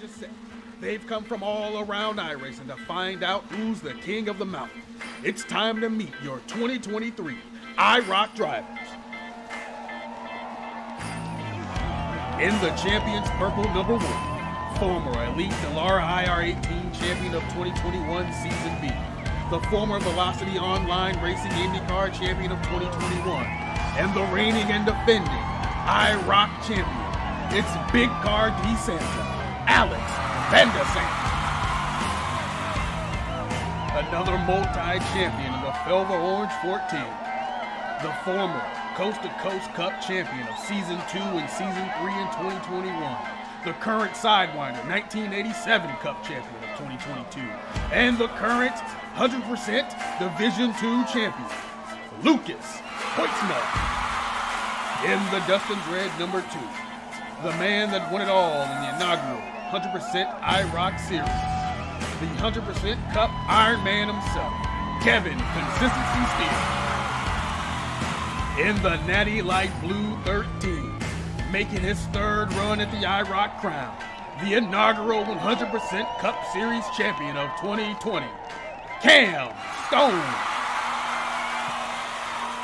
is set. They've come from all around iRacing to find out who's the king of the mountain. It's time to meet your 2023 IROC drivers. In the champion's purple number 1, former Elite Delara IR18 champion of 2021 Season B, the former Velocity Online Racing IndyCar champion of 2021, and the reigning and defending IROC champion. It's Big Car D Santa, Alex Vandesant. Another multi-champion of the Felva Orange 14, the former Coast to Coast Cup champion of Season 2 and Season 3 in 2021, the current Sidewinder 1987 Cup champion of 2022, and the current 100% Division 2 champion, Lucas Hoitzma. In the Dustin's Red number 2, the man that won it all in the inaugural 100% IROC Series, the 100% Cup Iron Man himself, Kevin Consistency Steele. In the Natty Light Blue 13, making his third run at the IROC crown, the inaugural 100% Cup Series champion of 2020, Cam Stone.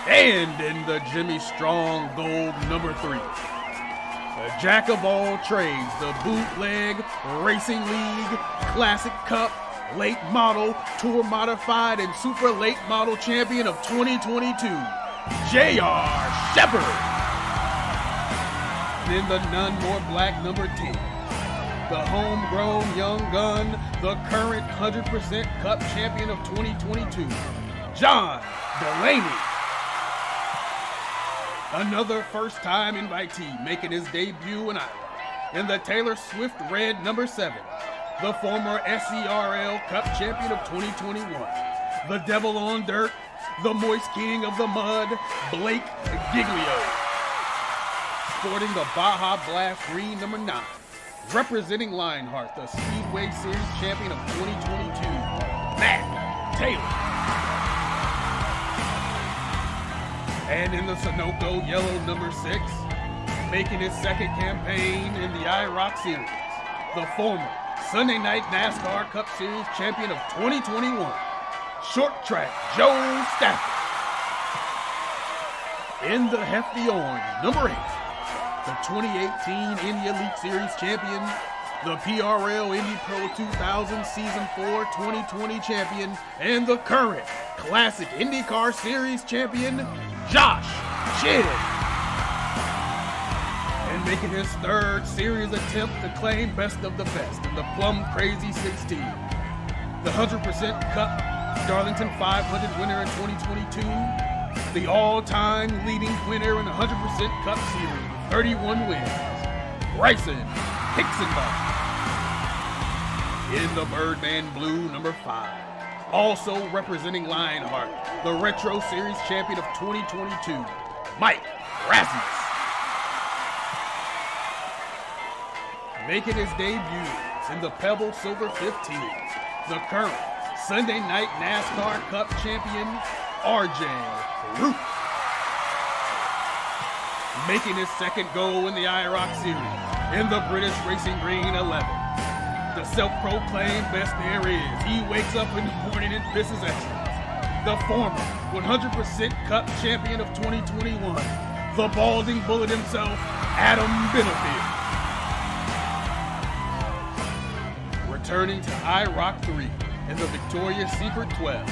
And in the Jimmy Strong Gold number 3, a jack of all trades, the Bootleg Racing League Classic Cup Late Model, Tour Modified, and Super Late Model champion of 2022, J.R. Shepard. And in the None More Black number 10, the homegrown young gun, the current 100% Cup champion of 2022, John Delaney. Another first-time invitee making his debut in IROC. In the Taylor Swift Red number 7, the former SCRL Cup champion of 2021, the Devil on Dirt, the Moist King of the Mud, Blake Giglio. Sporting the Baja Blast Green number 9, representing Lionheart, the Speedway Series champion of 2022, Matt Taylor. And in the Sunoco Yellow number 6, making his second campaign in the IROC Series, the former Sunday Night NASCAR Cup Series champion of 2021, Short Track Joe Stafford. In the Hefty Orange number 8, the 2018 Indy Elite Series champion, the PRL Indy Pro 2000 Season 4 2020 champion, and the current Classic IndyCar Series champion, Josh Shinn. And making his third series attempt to claim best of the best in the Plum Crazy 16, the 100% Cup Darlington 500 winner in 2022, the all-time leading winner in the 100% Cup Series with 31 wins, Bryson Hixenbaum. In the Birdman Blue number 5, also representing Lionheart, the Retro Series champion of 2022, Mike Rasmus. Making his debut in the Pebble Silver 15, the current Sunday Night NASCAR Cup champion, RJ Root. Making his second go in the IROC Series in the British Racing Green 11. The self-proclaimed best there is. He wakes up in the morning and pisses excellence. The former 100% Cup champion of 2021, the balding bullet himself, Adam Benefield. Returning to IROC 3 in the Victoria's Secret 12,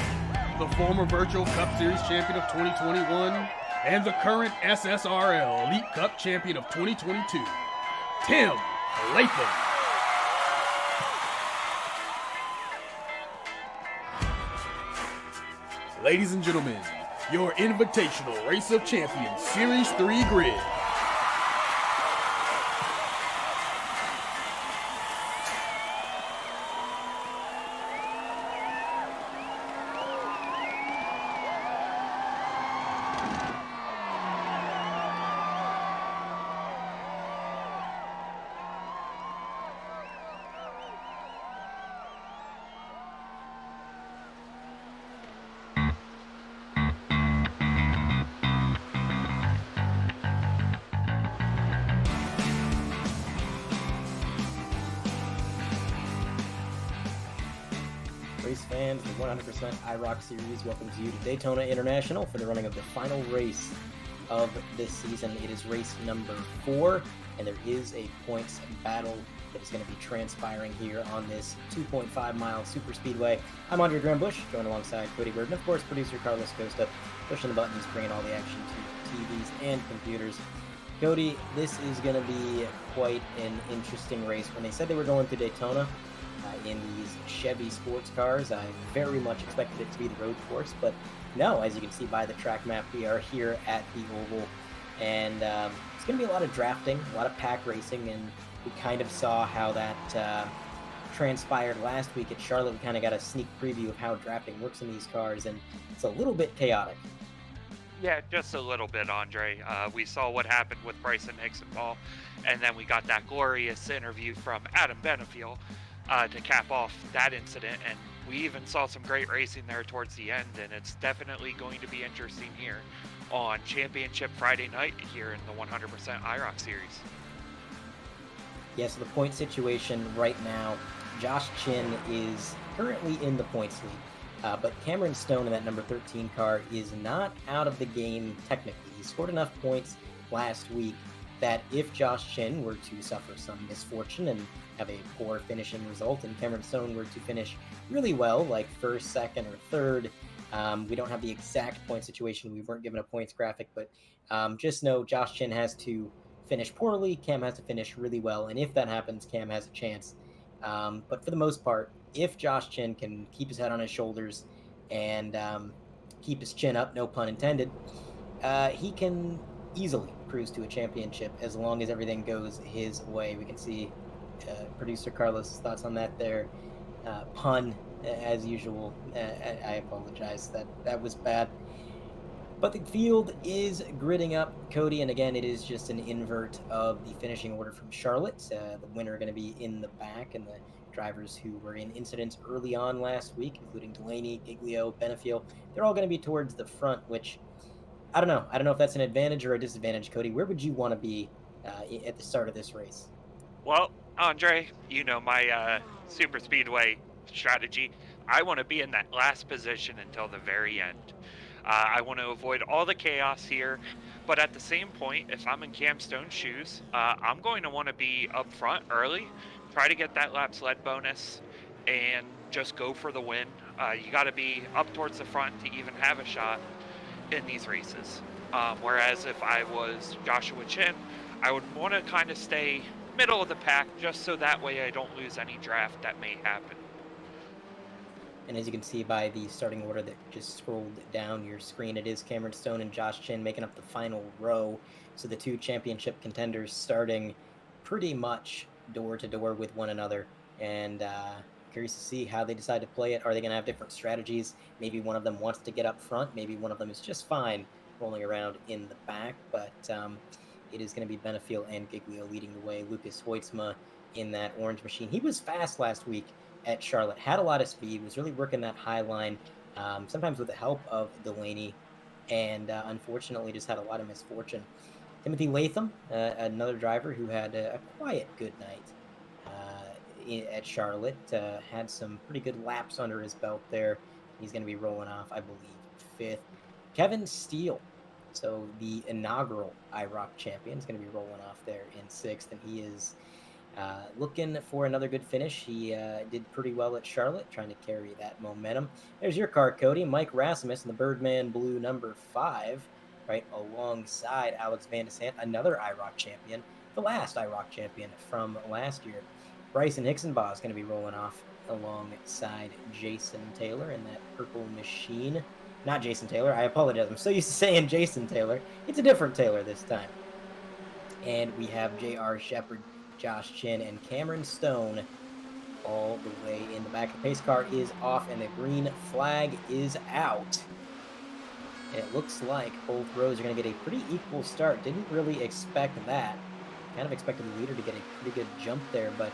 the former Virtual Cup Series champion of 2021, and the current SSRL Elite Cup champion of 2022, Tim Latham. Ladies and gentlemen, your Invitational Race of Champions Series 3 grid. fans, the 100% IROC Series welcomes you to Daytona International for the running of the final race of this season. It is race number 4, and there is a points battle that is going to be transpiring here on this 2.5-mile super speedway. I'm Andre Graham-Bush, joined alongside Cody Bird, and of course producer Carlos Costa, pushing the buttons, bringing all the action to TVs and computers. Cody, this is going to be quite an interesting race. When they said they were going to Daytona in these Chevy sports cars, I very much expected it to be the road course, but no, as you can see by the track map, we are here at the Oval, and it's going to be a lot of drafting, a lot of pack racing, and we kind of saw how that transpired last week at Charlotte. We kind of got a sneak preview of how drafting works in these cars, and it's a little bit chaotic. Yeah, just a little bit, Andre. We saw what happened with Bryson Higginbotham, and then we got that glorious interview from Adam Benefiel to cap off that incident, and we even saw some great racing there towards the end, and it's definitely going to be interesting here on Championship Friday night here in the 100% IROC Series. Yeah, so the point situation right now, Josh Chin is currently in the points lead. But Cameron Stone in that number 13 car is not out of the game technically. He scored enough points last week that if Josh Chin were to suffer some misfortune and have a poor finishing result, and Cameron Stone were to finish really well, like first, second, or third, we don't have the exact point situation. We weren't given a points graphic, but just know Josh Chin has to finish poorly, Cam has to finish really well, and if that happens, Cam has a chance. But for the most part, if Josh Chin can keep his head on his shoulders and keep his chin up, no pun intended, he can easily cruise to a championship as long as everything goes his way. We can see producer Carlos' thoughts on that there. Pun, as usual. I apologize. That was bad. But the field is gridding up, Cody, and again, it is just an invert of the finishing order from Charlotte. The winner going to be in the back, and the drivers who were in incidents early on last week, including Delaney, Giglio, Benefiel, they're all going to be towards the front, which, I don't know. I don't know if that's an advantage or a disadvantage, Cody. Where would you want to be at the start of this race? Well, Andre, you know my super speedway strategy. I want to be in that last position until the very end. I want to avoid all the chaos here, but at the same point, if I'm in Cam Stone's shoes, I'm going to want to be up front early, try to get that laps led bonus, and just go for the win. You got to be up towards the front to even have a shot in these races. Whereas if I was Joshua Chin, I would want to kind of stay middle of the pack just so that way I don't lose any draft that may happen. And as you can see by the starting order that just scrolled down your screen, it is Cameron Stone and Josh Chin making up the final row. So the two championship contenders starting pretty much door to door with one another. And curious to see how they decide to play it. Are they going to have different strategies? Maybe one of them wants to get up front. Maybe one of them is just fine rolling around in the back. But it is going to be Benefiel and Giglio leading the way. Lucas Hoytsma in that orange machine. He was fast last week at Charlotte, had a lot of speed, was really working that high line, sometimes with the help of Delaney, and unfortunately just had a lot of misfortune. Timothy Latham, another driver who had a quiet good night at Charlotte, had some pretty good laps under his belt there. He's going to be rolling off, I believe, 5th. Kevin Steele, so the inaugural IROC champion, is going to be rolling off there in 6th, and he is looking for another good finish. He did pretty well at Charlotte, trying to carry that momentum. There's your car, Cody. Mike Rasmus in the Birdman Blue number 5, right alongside Alex Van de Sant, another IROC champion, the last IROC champion from last year. Bryson Higginbotham is going to be rolling off alongside Jason Taylor in that purple machine. Not Jason Taylor. I apologize. I'm so used to saying Jason Taylor. It's a different Taylor this time. And we have J.R. Shepard, Josh Chin, and Cameron Stone all the way in the back. The pace car is off, and the green flag is out. And it looks like both rows are going to get a pretty equal start. Didn't really expect that. Kind of expected the leader to get a pretty good jump there, but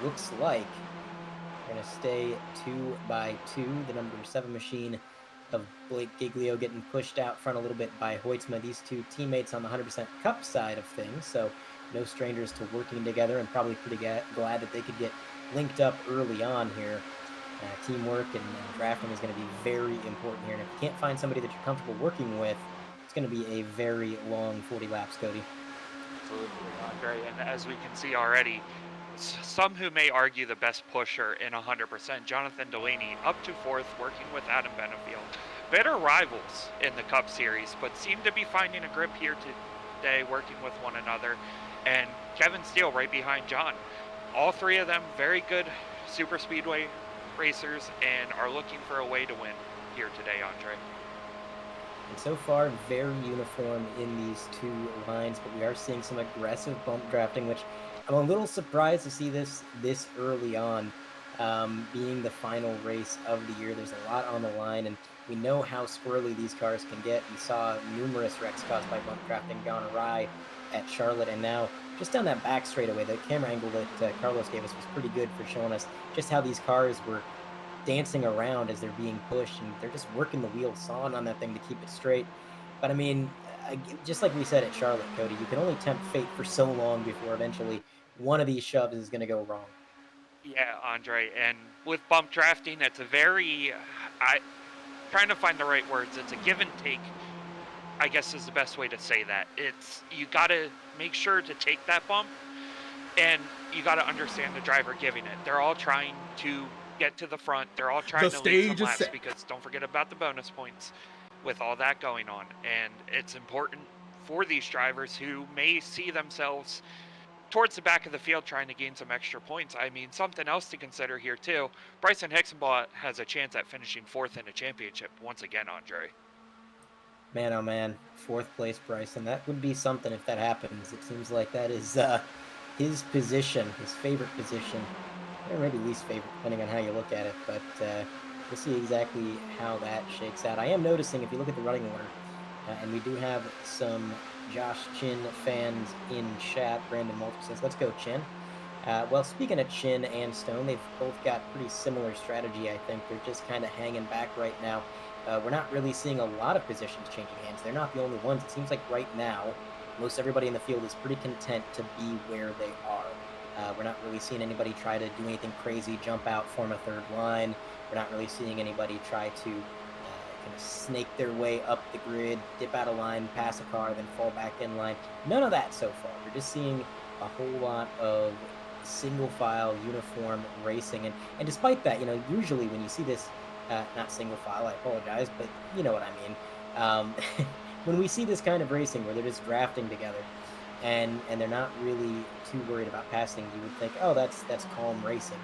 looks like we're going to stay 2 by 2. The number 7 machine of Blake Giglio getting pushed out front a little bit by Hoytsma. These two teammates on the 100% Cup side of things, so no strangers to working together, and probably pretty glad that they could get linked up early on here. Teamwork and drafting is going to be very important here. And if you can't find somebody that you're comfortable working with, it's going to be a very long 40 laps, Cody. Absolutely, Andre. And as we can see already, some who may argue the best pusher in 100%, Jonathan Delaney, up to fourth, working with Adam Benefield. Bitter rivals in the Cup Series, but seem to be finding a grip here today, working with one another. And Kevin Steele right behind John. All three of them very good super speedway racers and are looking for a way to win here today, Andre. And so far, very uniform in these two lines, but we are seeing some aggressive bump drafting, which I'm a little surprised to see this early on, being the final race of the year. There's a lot on the line, and we know how squirrely these cars can get. We saw numerous wrecks caused by bump drafting gone awry at Charlotte, and now just down that back straightaway, the camera angle that Carlos gave us was pretty good for showing us just how these cars were dancing around as they're being pushed, and they're just working the wheel, sawing on that thing to keep it straight. But I mean, just like we said at Charlotte, Cody, you can only tempt fate for so long before eventually one of these shoves is going to go wrong. Yeah, Andre, and with bump drafting, it's a very, trying to find the right words, it's a give and take, I guess is the best way to say that. It's, you got to make sure to take that bump, and you got to understand the driver giving it. They're all trying to get to the front. They're all trying to lead some laps because don't forget about the bonus points with all that going on. And it's important for these drivers who may see themselves towards the back of the field trying to gain some extra points. I mean, something else to consider here too, Bryson Hixenbaugh has a chance at finishing fourth in a championship once again, Andre. Man, oh man, fourth place Bryson. That would be something if that happens. It seems like that is his position, his favorite position. Or maybe least favorite, depending on how you look at it, but we'll see exactly how that shakes out. I am noticing, if you look at the running order, and we do have some Josh Chin fans in chat. Brandon Mulch says, let's go, Chin. Well, speaking of Chin and Stone, they've both got pretty similar strategy, I think. They're just kind of hanging back right now. We're not really seeing a lot of positions changing hands. They're not the only ones. It seems like right now, most everybody in the field is pretty content to be where they are. We're not really seeing anybody try to do anything crazy, jump out, form a third line. We're not really seeing anybody try to kind of snake their way up the grid, dip out of line, pass a car, then fall back in line. None of that so far. We're just seeing a whole lot of single file, uniform racing. And despite that, usually when you see this, not single file, I apologize, but you know what I mean. When we see this kind of racing where they're just drafting together, and they're not really too worried about passing, you would think, oh, that's calm racing.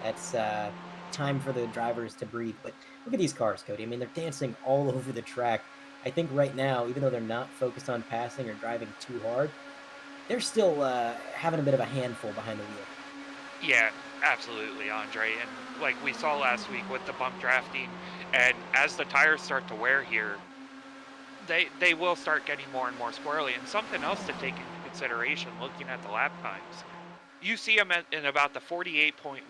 That's time for the drivers to breathe. But look at these cars, Cody. I mean, they're dancing all over the track. I think right now, even though they're not focused on passing or driving too hard, they're still having a bit of a handful behind the wheel. Yeah, absolutely, Andre. And like we saw last week with the bump drafting, and as the tires start to wear here, they will start getting more and more squirrely. And something else to take into consideration looking at the lap times, you see them in about the 48.19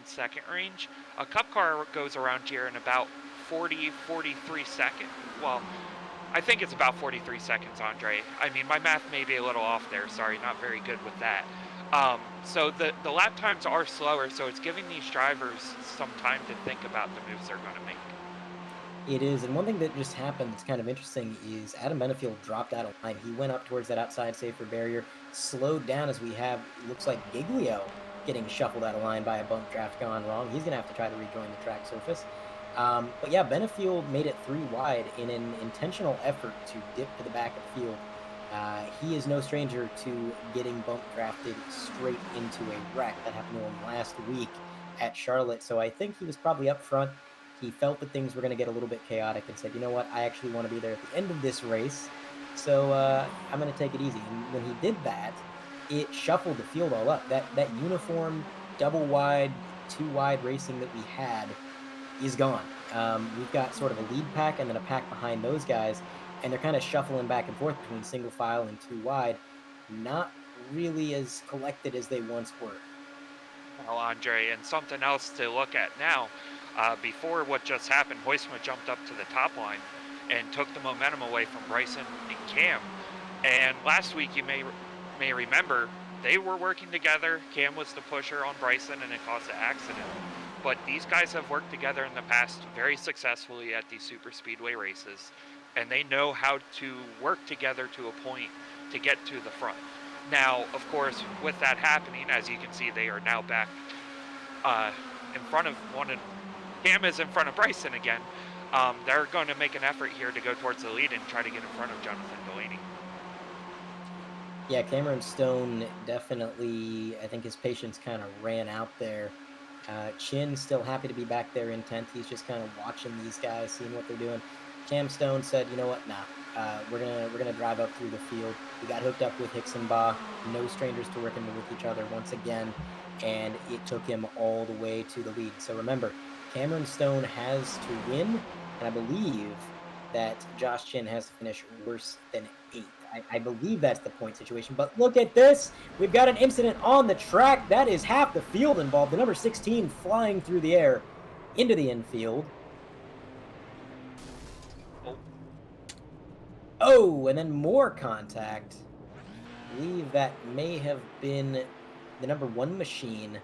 second range. A cup car goes around here in about 43 seconds. Well, I think it's about 43 seconds, Andre. I mean, my math may be a little off there. Sorry, not very good with that. So the lap times are slower, so it's giving these drivers some time to think about the moves they're going to make. It is, and one thing that just happened that's kind of interesting is Adam Benefield dropped out of line. He went up towards that outside safer barrier, slowed down as we have, looks like Giglio getting shuffled out of line by a bump draft gone wrong. He's going to have to try to rejoin the track surface. But yeah, Benefield made it 3 wide in an intentional effort to dip to the back of the field. He is no stranger to getting bump drafted straight into a wreck. That happened to him last week at Charlotte, so I think he was probably up front. He felt that things were going to get a little bit chaotic and said, you know what, I actually want to be there at the end of this race, so I'm going to take it easy. And when he did that, it shuffled the field all up. That uniform double wide, 2 wide racing that we had is gone. We've got sort of a lead pack and then a pack behind those guys, and they're kind of shuffling back and forth between single file and 2 wide. Not really as collected as they once were. Well, Andre, and something else to look at now. Before what just happened, Huisma jumped up to the top line and took the momentum away from Bryson and Cam. And last week, you may remember, they were working together. Cam was the pusher on Bryson, and it caused an accident. but these guys have worked together in the past very successfully at these super speedway races, and they know how to work together to a point to get to the front. Now, of course, with that happening, as you can see, they are now back in front of Cam is in front of Bryson again. They're going to make an effort here to go towards the lead and try to get in front of Jonathan Delaney. Yeah, Cameron Stone definitely, I think his patience kind of ran out there. Chin still happy to be back there in 10th. He's just kind of watching these guys, seeing what they're doing. Cam Stone said, you know what, nah, we're gonna drive up through the field. We got hooked up with Hicksonbaugh, no strangers to working with each other once again, and it took him all the way to the lead. So remember, Cameron Stone has to win, and I believe that Josh Chin has to finish worse than 8th. I believe that's the point situation, but look at this. We've got an incident on the track. That is half the field involved. The number 16 flying through the air into the infield. Oh, and then more contact. I believe that may have been the number 1 machine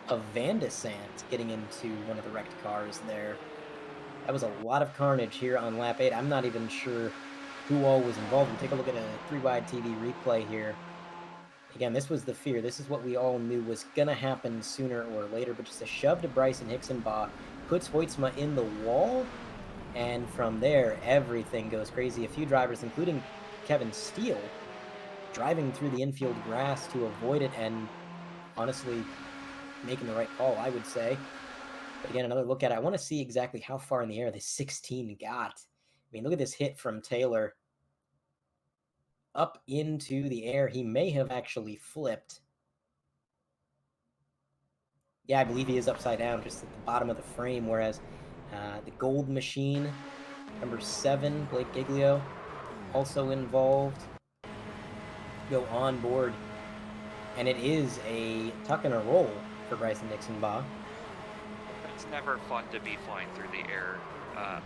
of Van de Sant getting into one of the wrecked cars there. That was a lot of carnage here on lap 8. I'm not even sure who all was involved. We'll take a look at a 3-wide TV replay here. Again, this was the fear. This is what we all knew was going to happen sooner or later, but just a shove to Bryson Hicksonbaugh puts Hoytsma in the wall, and from there, everything goes crazy. A few drivers, including Kevin Steele, driving through the infield grass to avoid it, and honestly, making the right call, I would say. But again, another look at it. I want to see exactly how far in the air this 16 got. I mean, look at this hit from Taylor up into the air. He may have actually flipped. Yeah, I believe he is upside down, just at the bottom of the frame, whereas the gold machine, number 7, Blake Giglio, also involved, go on board. And it is a tuck and a roll for Bryson Hicksonbaugh. It's never fun to be flying through the air,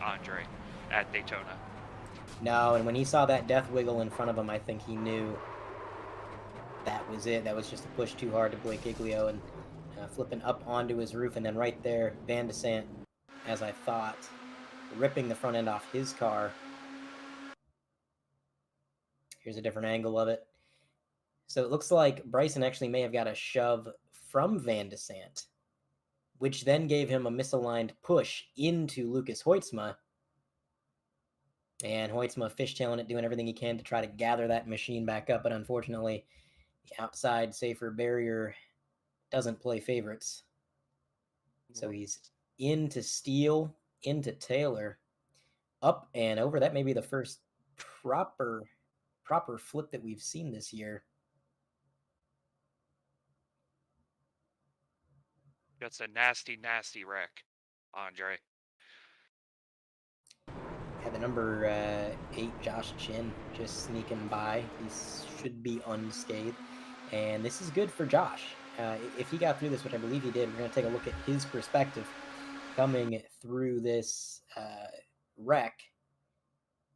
Andre, at Daytona. No, and when he saw that death wiggle in front of him, I think he knew that was it. That was just a push too hard to Blake Giglio, and flipping up onto his roof, and then right there, Van de Sant, as I thought, ripping the front end off his car. Here's a different angle of it. So it looks like Bryson actually may have got a shove from Van de Sant, which then gave him a misaligned push into Lucas Hoytsma. And Hoytsma fishtailing it, doing everything he can to try to gather that machine back up, but unfortunately, the outside safer barrier doesn't play favorites. So he's into Steele, into Taylor, up and over. That may be the first proper flip that we've seen this year. That's a nasty, nasty wreck, Andre. Yeah, the number 8, Josh Chin, just sneaking by. He should be unscathed. And this is good for Josh. If he got through this, which I believe he did, we're going to take a look at his perspective coming through this wreck.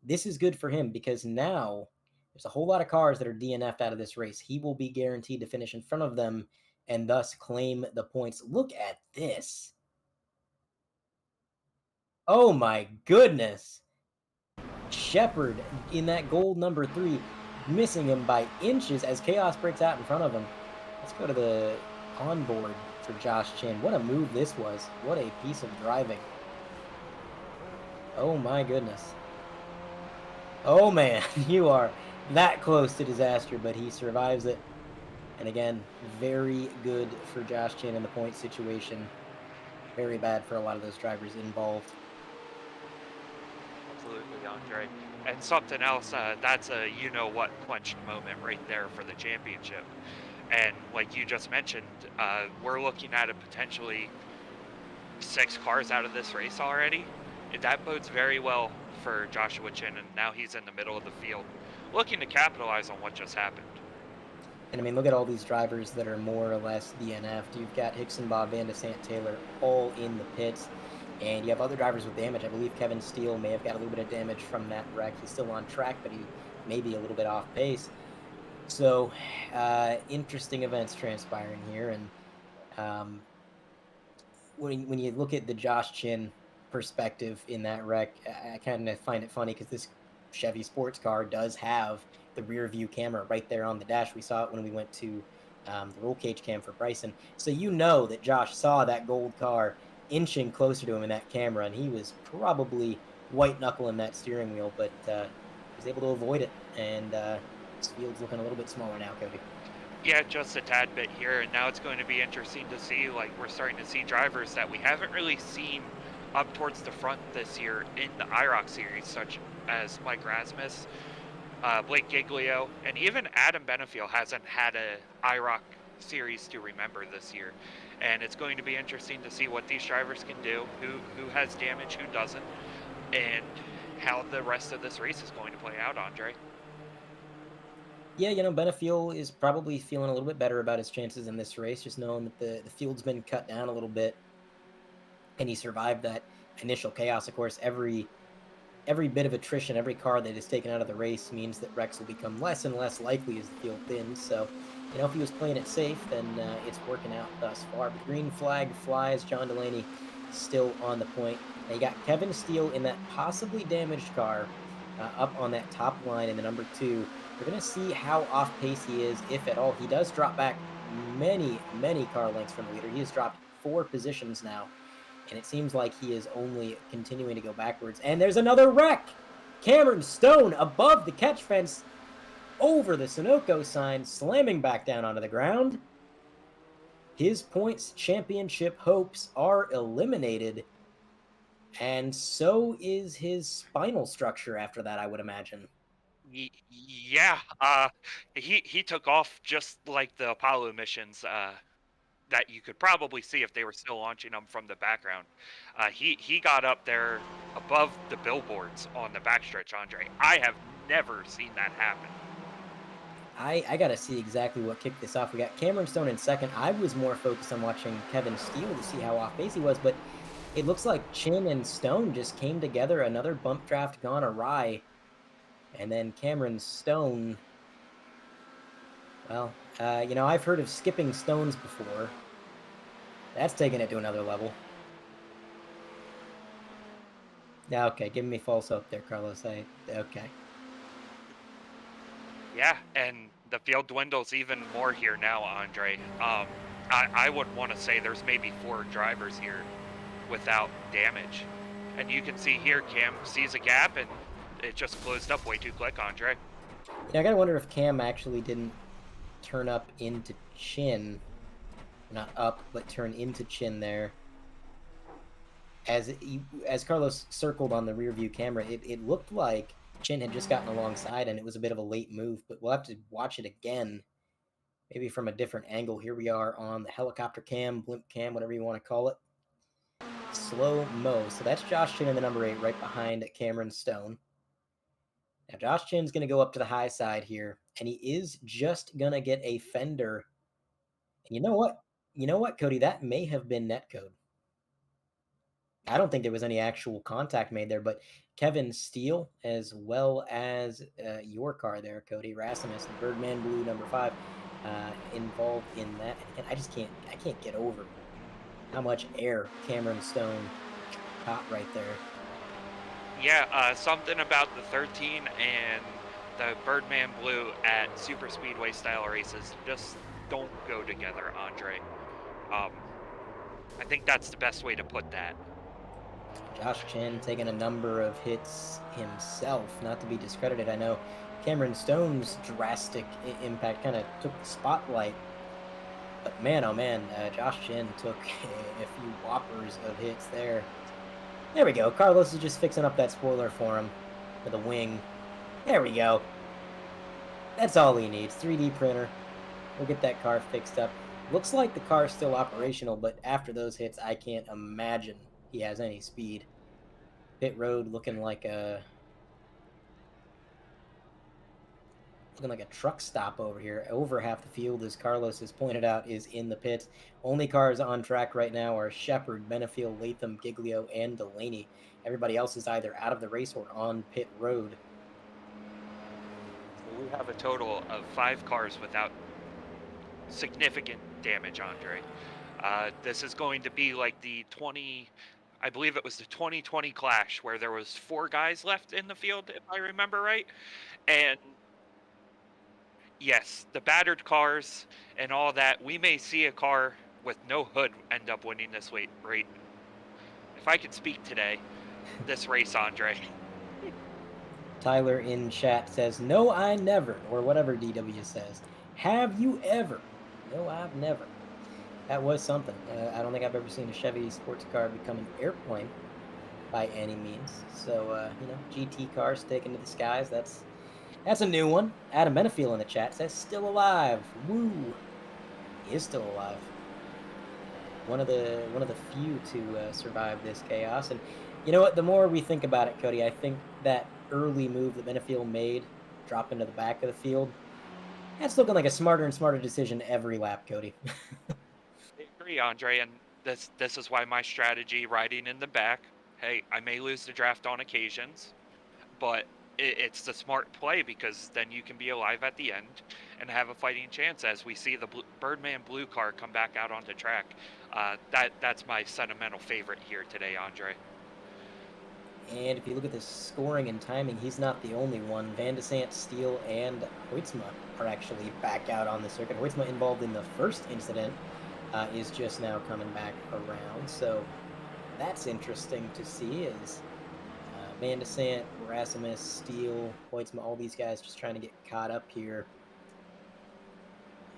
This is good for him because now there's a whole lot of cars that are DNF'd out of this race. He will be guaranteed to finish in front of them and thus claim the points. Look at this. Oh my goodness. Shepard in that gold number 3, missing him by inches as chaos breaks out in front of him. Let's go to the onboard for Josh Chin. What a move this was. What a piece of driving. Oh my goodness. Oh man, you are that close to disaster, but he survives it. And again, very good for Josh Chin in the point situation. Very bad for a lot of those drivers involved. Absolutely, Andre. And something else, that's a you-know-what quenched moment right there for the championship. And like you just mentioned, we're looking at a potentially 6 cars out of this race already. That bodes very well for Joshua Chin, and now he's in the middle of the field, looking to capitalize on what just happened. And I mean, look at all these drivers that are more or less DNF'd. You've got Hicksonbaugh, Van de Sant, Taylor, all in the pits. And you have other drivers with damage. I believe Kevin Steele may have got a little bit of damage from that wreck. He's still on track, but he may be a little bit off pace. So, interesting events transpiring here. And when you look at the Josh Chin perspective in that wreck, I kind of find it funny because this Chevy sports car does have the rear view camera right there on the dash. We saw it when we went to the roll cage cam for Bryson. So you know that Josh saw that gold car inching closer to him in that camera, and he was probably white knuckling that steering wheel, but was able to avoid it. And this field's looking a little bit smaller now, Cody. Yeah, just a tad bit here, and now it's going to be interesting to see, like, we're starting to see drivers that we haven't really seen up towards the front this year in the IROC Series, such as Mike Rasmus, Blake Giglio, and even Adam Benefiel hasn't had a IROC Series to remember this year. And it's going to be interesting to see what these drivers can do, who has damage, who doesn't, and how the rest of this race is going to play out, Andre. Yeah, Benefiel is probably feeling a little bit better about his chances in this race, just knowing that the field's been cut down a little bit, and he survived that initial chaos. Of course, every bit of attrition, every car that is taken out of the race means that wrecks will become less and less likely as the field thins. So, if he was playing it safe, then it's working out thus far. But green flag flies. John Delaney still on the point. Now you got Kevin Steele in that possibly damaged car up on that top line in the number 2. We're going to see how off pace he is, if at all. He does drop back many, many car lengths from the leader. He has dropped 4 positions now, and it seems like he is only continuing to go backwards. And there's another wreck! Cameron Stone above the catch fence, over the Sunoco sign, slamming back down onto the ground. His points championship hopes are eliminated, and so is his spinal structure after that, I would imagine. Yeah, he took off just like the Apollo missions that you could probably see if they were still launching them from the background. He got up there above the billboards on the backstretch, Andre. I have never seen that happen. I got to see exactly what kicked this off. We got Cameron Stone in second. I was more focused on watching Kevin Steele to see how off base he was, but it looks like Chin and Stone just came together. Another bump draft gone awry. And then Cameron Stone, well, I've heard of skipping stones before. That's taking it to another level. Yeah, okay, giving me false hope there, Carlos. Okay. Yeah, and the field dwindles even more here now, Andre. I would want to say there's maybe 4 drivers here without damage. And you can see here, Cam sees a gap, and it just closed up way too quick, Andre. Yeah, I gotta wonder if Cam actually didn't turn up into Chin. Not up, but turn into Chin there. As Carlos circled on the rear view camera, it looked like Chin had just gotten alongside, and it was a bit of a late move, but we'll have to watch it again, maybe from a different angle. Here we are on the helicopter cam, blimp cam, whatever you want to call it. Slow-mo. So that's Josh Chin in the number 8, right behind Cameron Stone. Now, Josh Chin's going to go up to the high side here, and he is just going to get a fender. And you know what? You know what, Cody? That may have been netcode. I don't think there was any actual contact made there, but Kevin Steele, as well as your car there, Cody Rasmus, the Birdman Blue number 5, involved in that. And I can't get over how much air Cameron Stone caught right there. Yeah, something about the 13 and the Birdman Blue at super speedway style races just don't go together, Andre. I think that's the best way to put that. Josh Chin taking a number of hits himself, not to be discredited. I know Cameron Stone's drastic impact kind of took the spotlight, but man, oh man, Josh Chin took a few whoppers of hits there. There we go. Carlos is just fixing up that spoiler for him with a wing. There we go. That's all he needs. 3D printer. We'll get that car fixed up. Looks like the car's still operational, but after those hits, I can't imagine he has any speed. Pit road looking like a truck stop over here. Over half the field, as Carlos has pointed out, is in the pits. Only cars on track right now are Shepard, Benefiel, Latham, Giglio, and Delaney. Everybody else is either out of the race or on pit road. We have a total of 5 cars without significant damage, Andre. This is going to be like I believe it was the 2020 Clash where there was 4 guys left in the field, if I remember right. And yes, the battered cars and all that, we may see a car with no hood end up winning this rate. If I could speak today, this race, Andre. Tyler in chat says, "No, I never," or whatever DW says. "Have you ever?" No, I've never. That was something. I don't think I've ever seen a Chevy sports car become an airplane by any means. So, GT cars taken to the skies. That's a new one. Adam Benefiel in the chat says, "Still alive." Woo! He is still alive. One of the few to survive this chaos. And you know what? The more we think about it, Cody, I think that early move that Benefiel made, drop into the back of the field, that's looking like a smarter and smarter decision every lap, Cody. I agree, Andre, and this is why my strategy riding in the back. Hey, I may lose the draft on occasions, but it's the smart play because then you can be alive at the end and have a fighting chance as we see the Birdman blue car come back out onto track. That's my sentimental favorite here today, Andre. And if you look at the scoring and timing, he's not the only one. Van de Sant, Steele, and Hoytsma are actually back out on the circuit. Hoytsma, involved in the first incident, is just now coming back around. So that's interesting to see. Is Van de Sant, Rasmus, Steele, Hoytsma, all these guys just trying to get caught up here.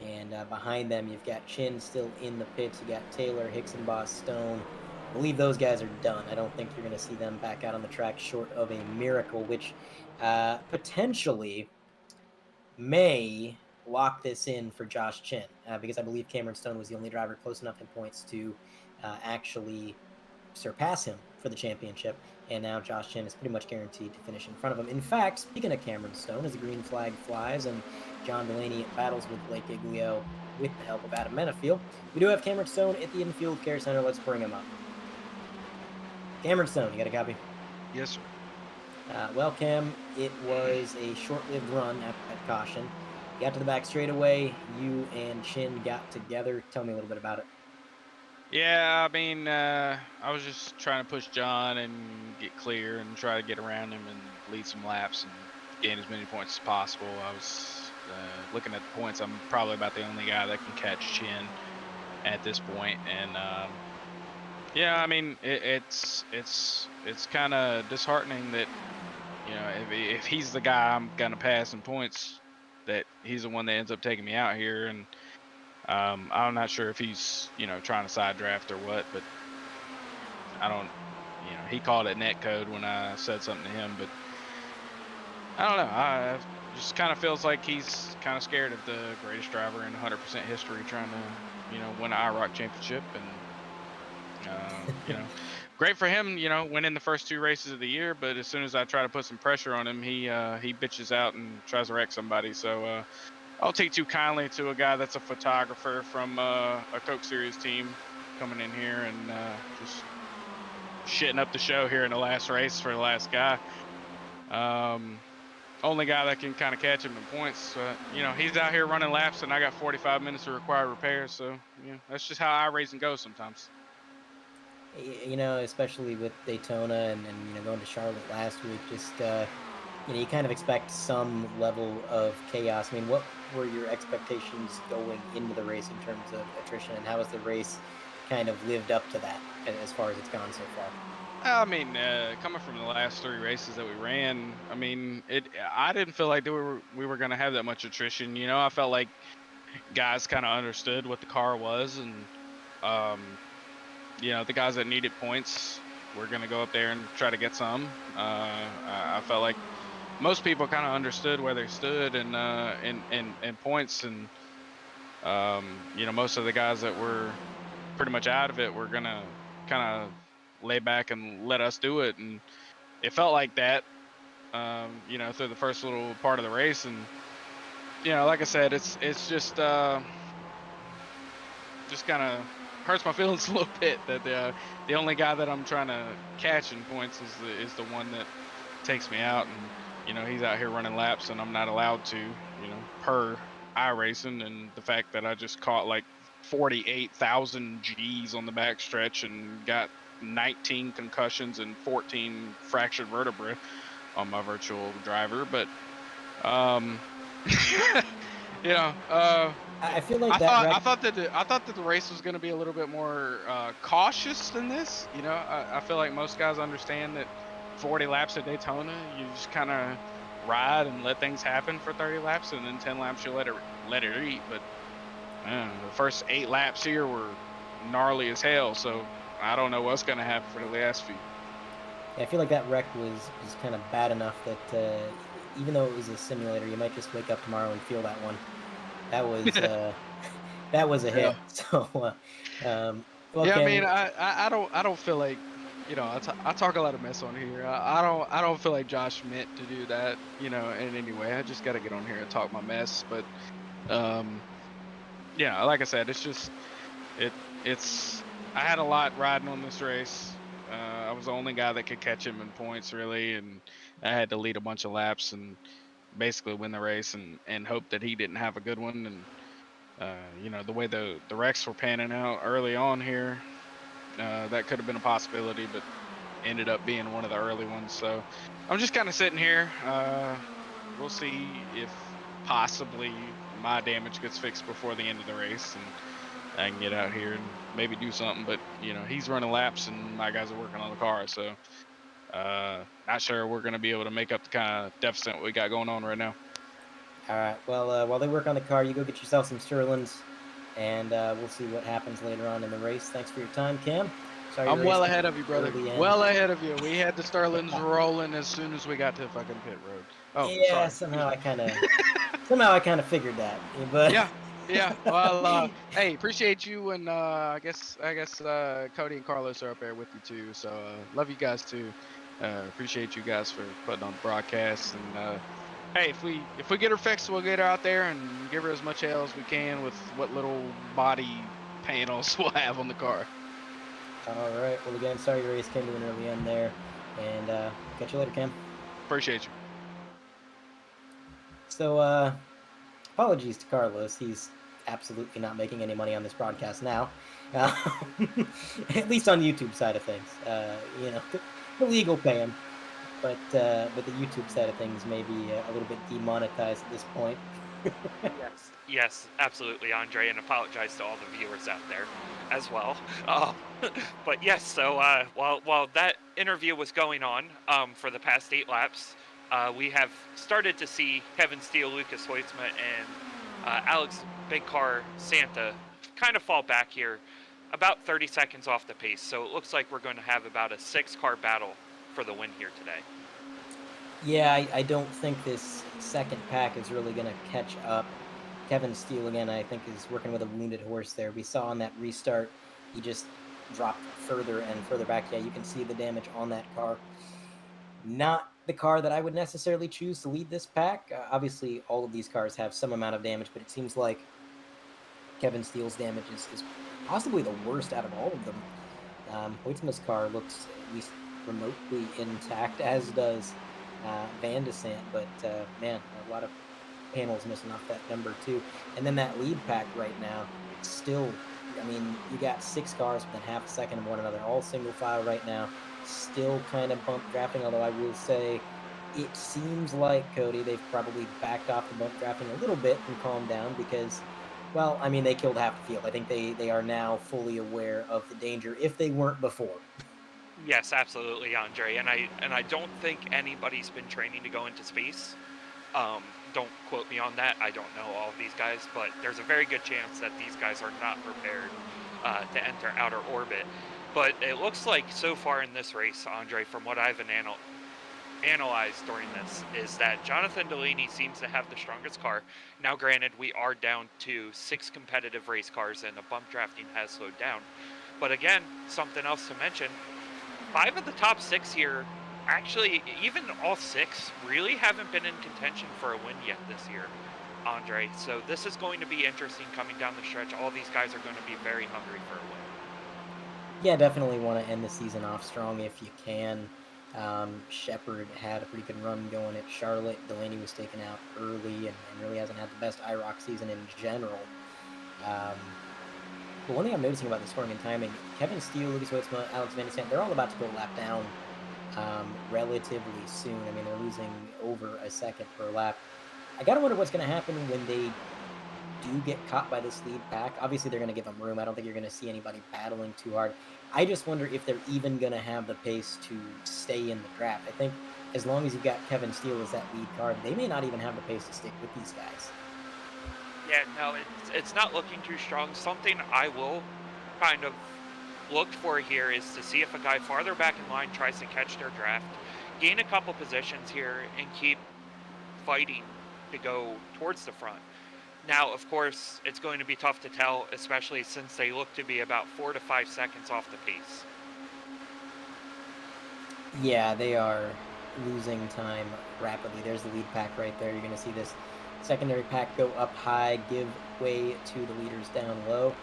And behind them, you've got Chin still in the pits. You got Taylor, Hickenboss, Stone. I believe those guys are done. I don't think you're going to see them back out on the track short of a miracle, which potentially may lock this in for Josh Chin, because I believe Cameron Stone was the only driver close enough in points to actually surpass him for the championship. And now Josh Chin is pretty much guaranteed to finish in front of him. In fact, speaking of Cameron Stone, as the green flag flies and John Delaney battles with Blake Iglio with the help of Adam Benefiel, we do have Cameron Stone at the infield care center. Let's bring him up. Cameron Stone, you got a copy? Yes, sir. Well, Cam, it was a short-lived run at caution. You got to the back straightaway. You and Chin got together. Tell me a little bit about it. Yeah, I mean, I was just trying to push John and get clear and try to get around him and lead some laps and gain as many points as possible. I was looking at the points. I'm probably about the only guy that can catch Chin at this point, and yeah, I mean, it's kind of disheartening that, you know, if he's the guy I'm gonna pass in points, that he's the one that ends up taking me out here. And I'm not sure if he's, you know, trying to side draft or what, but I don't, you know, he called it net code when I said something to him, but I don't know. I just kind of feels like he's kind of scared of the greatest driver in 100% history trying to, you know, win an IROC championship. And you know, great for him, you know, winning the first 2 races of the year, but as soon as I try to put some pressure on him, he bitches out and tries to wreck somebody. So I'll take too kindly to a guy that's a photographer from a IROC Series team coming in here and just shitting up the show here in the last race for the last guy. Only guy that can kind of catch him in points. You know, he's out here running laps and I got 45 minutes of required repairs. So, you know, that's just how iRacing goes sometimes. You know, especially with Daytona and you know, going to Charlotte last week, just you know, you kind of expect some level of chaos. I mean, what were your expectations going into the race in terms of attrition, and how has the race kind of lived up to that as far as it's gone so far? I mean, coming from the last 3 races that we ran, I mean, I didn't feel like we were going to have that much attrition. You know, I felt like guys kind of understood what the car was, and you know, the guys that needed points were going to go up there and try to get some. I felt like most people kind of understood where they stood and in points, and you know, most of the guys that were pretty much out of it were going to kind of lay back and let us do it, and it felt like that, you know, through the first little part of the race. And you know, like I said, it's just kind of hurts my feelings a little bit that the only guy that I'm trying to catch in points is the one that takes me out. And you know, he's out here running laps and I'm not allowed to, you know, per iRacing, and the fact that I just caught like 48,000 G's on the backstretch and got 19 concussions and 14 fractured vertebrae on my virtual driver. But, you know, I feel like I thought that the race was going to be a little bit more cautious than this. You know, I feel like most guys understand that 40 laps at Daytona, you just kind of ride and let things happen for 30 laps, and then 10 laps you let it eat. But man, the first 8 laps here were gnarly as hell. So I don't know what's going to happen for the last few. I feel like that wreck was kind of bad enough that even though it was a simulator, you might just wake up tomorrow and feel that one. That was that was a hit. So, well, yeah, Cam, I mean, I don't feel like, you know, I talk a lot of mess on here. I don't feel like Josh meant to do that, you know, in any way. I just got to get on here and talk my mess. But, yeah, like I said, it's just it's I had a lot riding on this race. I was the only guy that could catch him in points, really, and I had to lead a bunch of laps and basically win the race and hope that he didn't have a good one. And you know, the way the wrecks were panning out early on here, that could have been a possibility, but ended up being one of the early ones. So I'm just kind of sitting here. We'll see if possibly my damage gets fixed before the end of the race and I can get out here and maybe do something. But, you know, he's running laps and my guys are working on the car. So not sure we're going to be able to make up the kind of deficit we got going on right now. all right. Well, while they work on the car, you go get yourself some Sterlings, and we'll see what happens later on in the race. Thanks for your time, Cam. Sorry, I'm well ahead of you, brother. early end. Well ahead of you. We had the Sterlings rolling as soon as we got to fucking pit road. Oh, yeah, sorry. somehow I kind of figured that, but Yeah. Well, hey, appreciate you, and I guess Cody and Carlos are up there with you too. So love you guys too. Appreciate you guys for putting on the broadcast. And hey, if we get her fixed, we'll get her out there and give her as much hell as we can with what little body panels we'll have on the car. all right. Well, again, sorry your race came to an early end there, and catch you later, Cam. Appreciate you. So, apologies to Carlos. He's absolutely not making any money on this broadcast now. At least on the YouTube side of things. You know, the league will pay him, but the YouTube side of things may be a little bit demonetized at this point. Yes, absolutely, Andre, and apologize to all the viewers out there as well. But yes, so while that interview was going on for the past 8 laps, we have started to see Kevin Steele, Lucas Hoytsma, and Alex Big Car Santa kind of fall back here, about 30 seconds off the pace. So it looks like we're going to have about a 6-car battle for the win here today. Yeah, I don't think this second pack is really going to catch up. Kevin Steele, again, I think is working with a wounded horse there. We saw on that restart, he just dropped further and further back. Yeah, you can see the damage on that car. Not the car that I would necessarily choose to lead this pack. Obviously, all of these cars have some amount of damage, but it seems like Kevin Steele's damage is possibly the worst out of all of them. Hoytsma's car looks at least remotely intact, as does Van de Sant, but man, a lot of panels missing off that number too. And then that lead pack right now, still, I mean, you got 6 cars within half a second of one another, all single file right now, still kind of bump drafting, although I will say it seems like, Cody, they've probably backed off the bump drafting a little bit and calmed down because, well, I mean, they killed half the field. I think they are now fully aware of the danger if they weren't before. Yes, absolutely, Andre, and I don't think anybody's been training to go into space. Don't quote me on that. I don't know all of these guys, but there's a very good chance that these guys are not prepared to enter outer orbit. But it looks like so far in this race, Andre, from what I've analyzed during this, is that Jonathan Delaney seems to have the strongest car. Now, granted, we are down to 6 competitive race cars, and the bump drafting has slowed down. But again, something else to mention, 5 of the top 6 here, actually, even all 6, really haven't been in contention for a win yet this year, Andre. So this is going to be interesting coming down the stretch. All these guys are going to be very hungry for a win. Yeah, definitely want to end the season off strong if you can. Shepard had a pretty good run going at Charlotte. Delaney was taken out early and really hasn't had the best IROC season in general. But one thing I'm noticing about the scoring and timing, Kevin Steele, Lucas Hoitzma, Alex Van Sant, they're all about to go lap down relatively soon. I mean, they're losing over a second per lap. I gotta wonder what's going to happen when they do get caught by this lead pack. Obviously, they're going to give them room. I don't think you're going to see anybody battling too hard. I just wonder if they're even going to have the pace to stay in the draft. I think as long as you've got Kevin Steele as that lead card, they may not even have the pace to stick with these guys. Yeah, no, it's not looking too strong. Something I will kind of look for here is to see if a guy farther back in line tries to catch their draft, gain a couple positions here, and keep fighting to go towards the front. Now, of course, it's going to be tough to tell, especially since they look to be about 4 to 5 seconds off the pace. Yeah, they are losing time rapidly. There's the lead pack right there. You're going to see this secondary pack go up high, give way to the leaders down low.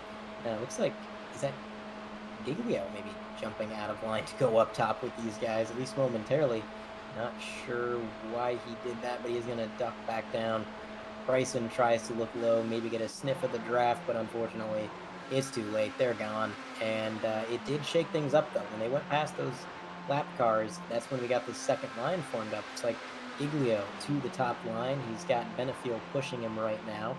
Looks like, is that Giglio maybe jumping out of line to go up top with these guys, at least momentarily. Not sure why he did that, but he's going to duck back down. Bryson tries to look low, maybe get a sniff of the draft, but unfortunately, it's too late. They're gone. And it did shake things up, though. When they went past those lap cars, that's when we got the second line formed up. It's like Giglio to the top line. He's got Benefield pushing him right now.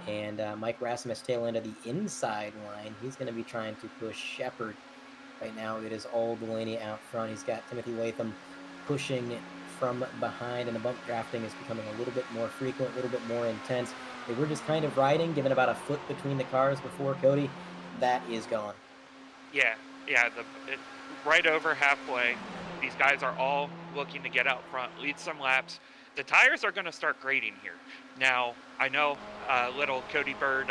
And Mike Rasmus tail end of the inside line. He's going to be trying to push Shepard. Right now, it is all Delaney out front. He's got Timothy Latham pushing from behind, and the bump drafting is becoming a little bit more frequent, a little bit more intense. They were just kind of riding, given about a foot between the cars before, Cody. That is gone. Yeah, right over halfway. These guys are all looking to get out front, lead some laps. The tires are going to start grading here. Now, I know little Cody Bird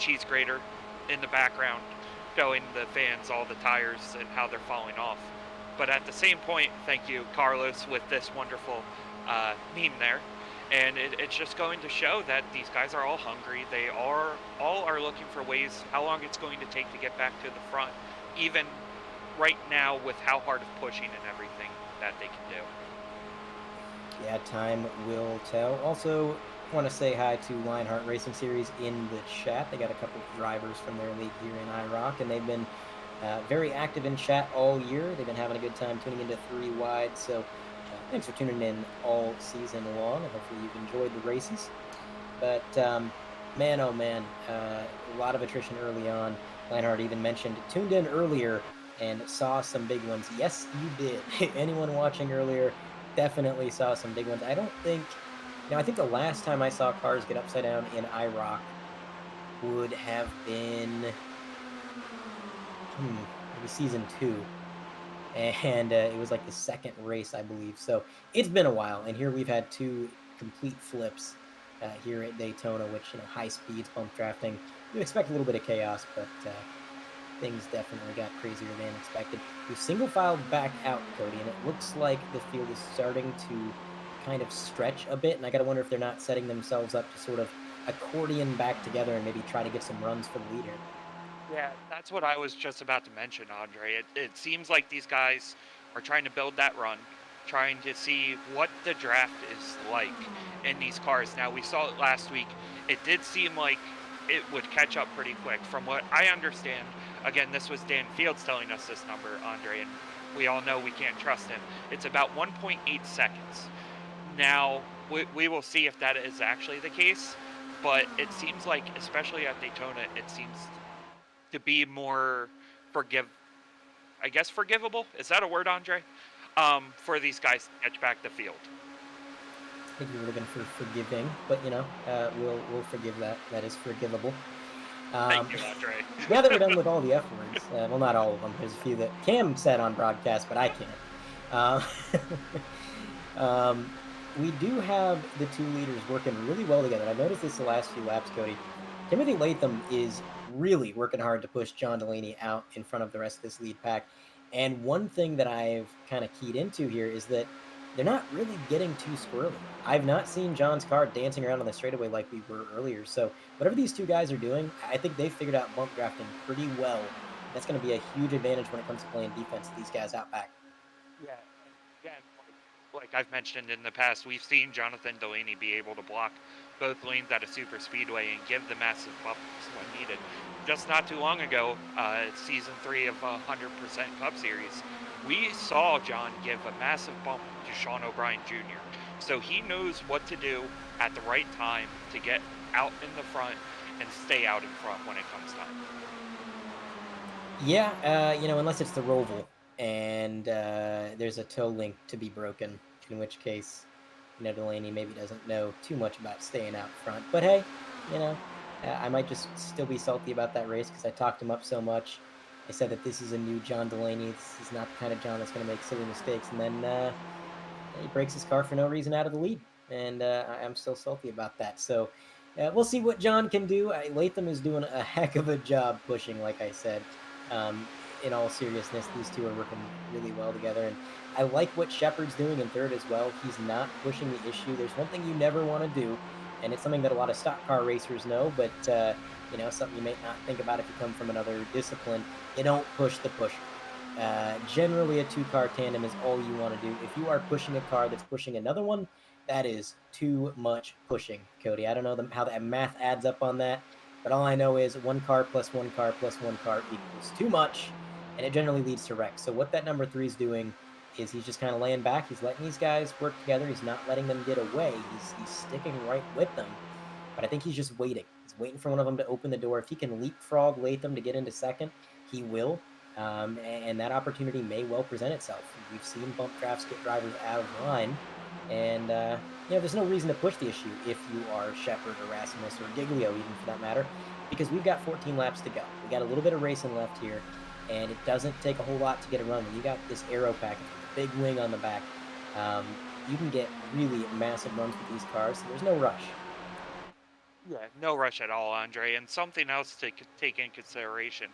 cheese grater in the background showing the fans all the tires and how they're falling off. But at the same point, thank you, Carlos, with this wonderful meme there. And it's just going to show that these guys are all hungry. They all are looking for ways how long it's going to take to get back to the front, even right now with how hard of pushing and everything that they can do. Yeah, time will tell. Also, want to say hi to Lionheart Racing Series in the chat. They got a couple of drivers from their league here in IROC, and they've been very active in chat all year. They've been having a good time tuning into 3 Wide, so thanks for tuning in all season long, and hopefully you've enjoyed the races. But man, oh man, a lot of attrition early on. Lionheart even mentioned, tuned in earlier and saw some big ones. Yes, you did. Anyone watching earlier definitely saw some big ones. I don't think, I think the last time I saw cars get upside down in IROC would have been maybe season 2, and it was like the second race, I believe. So it's been a while, and here we've had 2 complete flips here at Daytona, which, high speeds, bump drafting. You expect a little bit of chaos, but things definitely got crazier than expected. We single filed back out, Cody, and it looks like the field is starting to kind of stretch a bit, and I gotta wonder if they're not setting themselves up to sort of accordion back together and maybe try to get some runs for the leader. Yeah, that's what I was just about to mention, Andre. It seems like these guys are trying to build that run, trying to see what the draft is like in these cars. Now, we saw it last week. It did seem like it would catch up pretty quick. From what I understand, again, this was Dan Fields telling us this number, Andre, and we all know we can't trust him. It's about 1.8 seconds. Now, we will see if that is actually the case, but it seems like, especially at Daytona, it seems to be more forgivable. Is that a word, Andre? For these guys to catch back the field. I think you were looking for forgiving, but we'll forgive that. That is forgivable. Thank you, Andre. Now that we're done with all the F words, well, not all of them. There's a few that Cam said on broadcast, but I can't. We do have the 2 leaders working really well together. I've noticed this the last few laps, Cody. Timothy Latham is really working hard to push John Delaney out in front of the rest of this lead pack. And one thing that I've kind of keyed into here is that they're not really getting too squirrely. I've not seen John's car dancing around on the straightaway like we were earlier. So whatever these 2 guys are doing, I think they've figured out bump drafting pretty well. That's going to be a huge advantage when it comes to playing defense to these guys out back. Yeah, again, like I've mentioned in the past, we've seen Jonathan Delaney be able to block both lanes at a super speedway and give the massive bumps when needed. Just not too long ago, season 3 of 100% Cup Series, we saw John give a massive bump to Sean O'Brien Jr. So he knows what to do at the right time to get out in the front and stay out in front when it comes time. Yeah, unless it's the Roval and there's a toe link to be broken, in which case, Delaney maybe doesn't know too much about staying out front. But hey, I might just still be salty about that race because I talked him up so much. I said that this is a new John Delaney. This is not the kind of John that's going to make silly mistakes. And then he breaks his car for no reason out of the lead. And I'm still salty about that. So we'll see what John can do. Latham is doing a heck of a job pushing, like I said. In all seriousness, these two are working really well together. And I like what Shepard's doing in third as well. He's not pushing the issue. There's one thing you never want to do, and it's something that a lot of stock car racers know, but something you may not think about if you come from another discipline. You don't push the pusher. Generally, a two-car tandem is all you want to do. If you are pushing a car that's pushing another one, that is too much pushing, Cody. I don't know how that math adds up on that, but all I know is one car plus one car plus one car equals too much, and it generally leads to wrecks. So what that number 3 is doing is he's just kind of laying back. He's letting these guys work together. He's not letting them get away. He's sticking right with them, but I think he's just waiting. He's waiting for one of them to open the door. If he can leapfrog Latham to get into second, he will. And that opportunity may well present itself. We've seen bump drafts get drivers out of line, and there's no reason to push the issue if you are Shepard or Rasmus or Giglio, even for that matter, because we've got 14 laps to go. We got a little bit of racing left here, and it doesn't take a whole lot to get a run. When you got this aero package, big wing on the back, you can get really massive runs with these cars. So there's no rush. Yeah, no rush at all, Andre. And something else to take in consideration.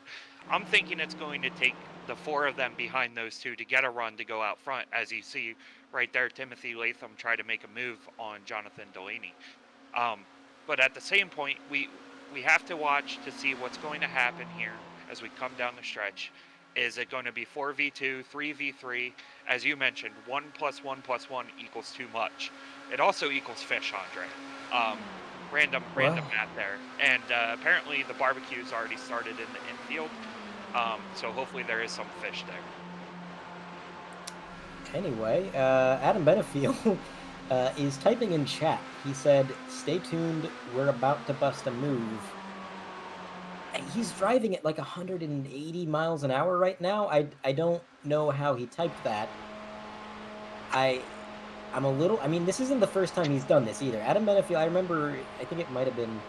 I'm thinking it's going to take the 4 of them behind those 2 to get a run to go out front. As you see right there, Timothy Latham try to make a move on Jonathan Delaney. But at the same point, we have to watch to see what's going to happen here as we come down the stretch. Is it going to be 4v2, 3v3? As you mentioned, 1 + 1 + 1 equals too much. It also equals fish, Andre. Random math there. And apparently the barbecue's already started in the infield. So hopefully there is some fish there. Anyway, Adam Benefield is typing in chat. He said, "Stay tuned, we're about to bust a move." And he's driving at like 180 miles an hour right now. I don't know how he typed that. I'm a little... I mean, this isn't the first time he's done this either. Adam Benefield, I remember, I think it might have been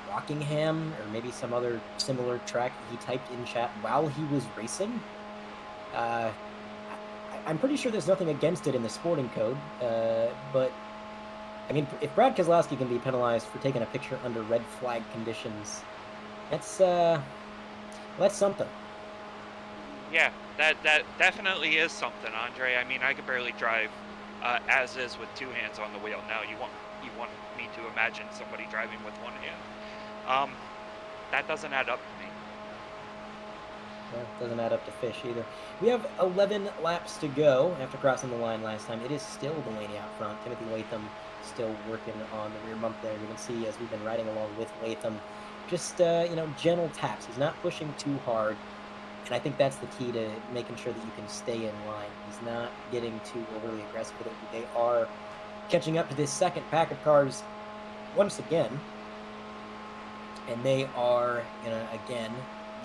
Rockingham or maybe some other similar track. He typed in chat while he was racing. I'm pretty sure there's nothing against it in the sporting code, but I mean, if Brad Keselowski can be penalized for taking a picture under red flag conditions, that's something. Yeah, that definitely is something, Andre. I mean, I could barely drive as is with 2 hands on the wheel. Now you want me to imagine somebody driving with 1 hand. That doesn't add up to me. Well, doesn't add up to fish either. We have 11 laps to go after crossing the line last time. It is still Delaney out front. Timothy Latham still working on the rear bump there. You can see as we've been riding along with Latham, just gentle taps. He's not pushing too hard, and I think that's the key to making sure that you can stay in line. He's not getting too overly aggressive with it. They are catching up to this second pack of cars once again, and they are gonna again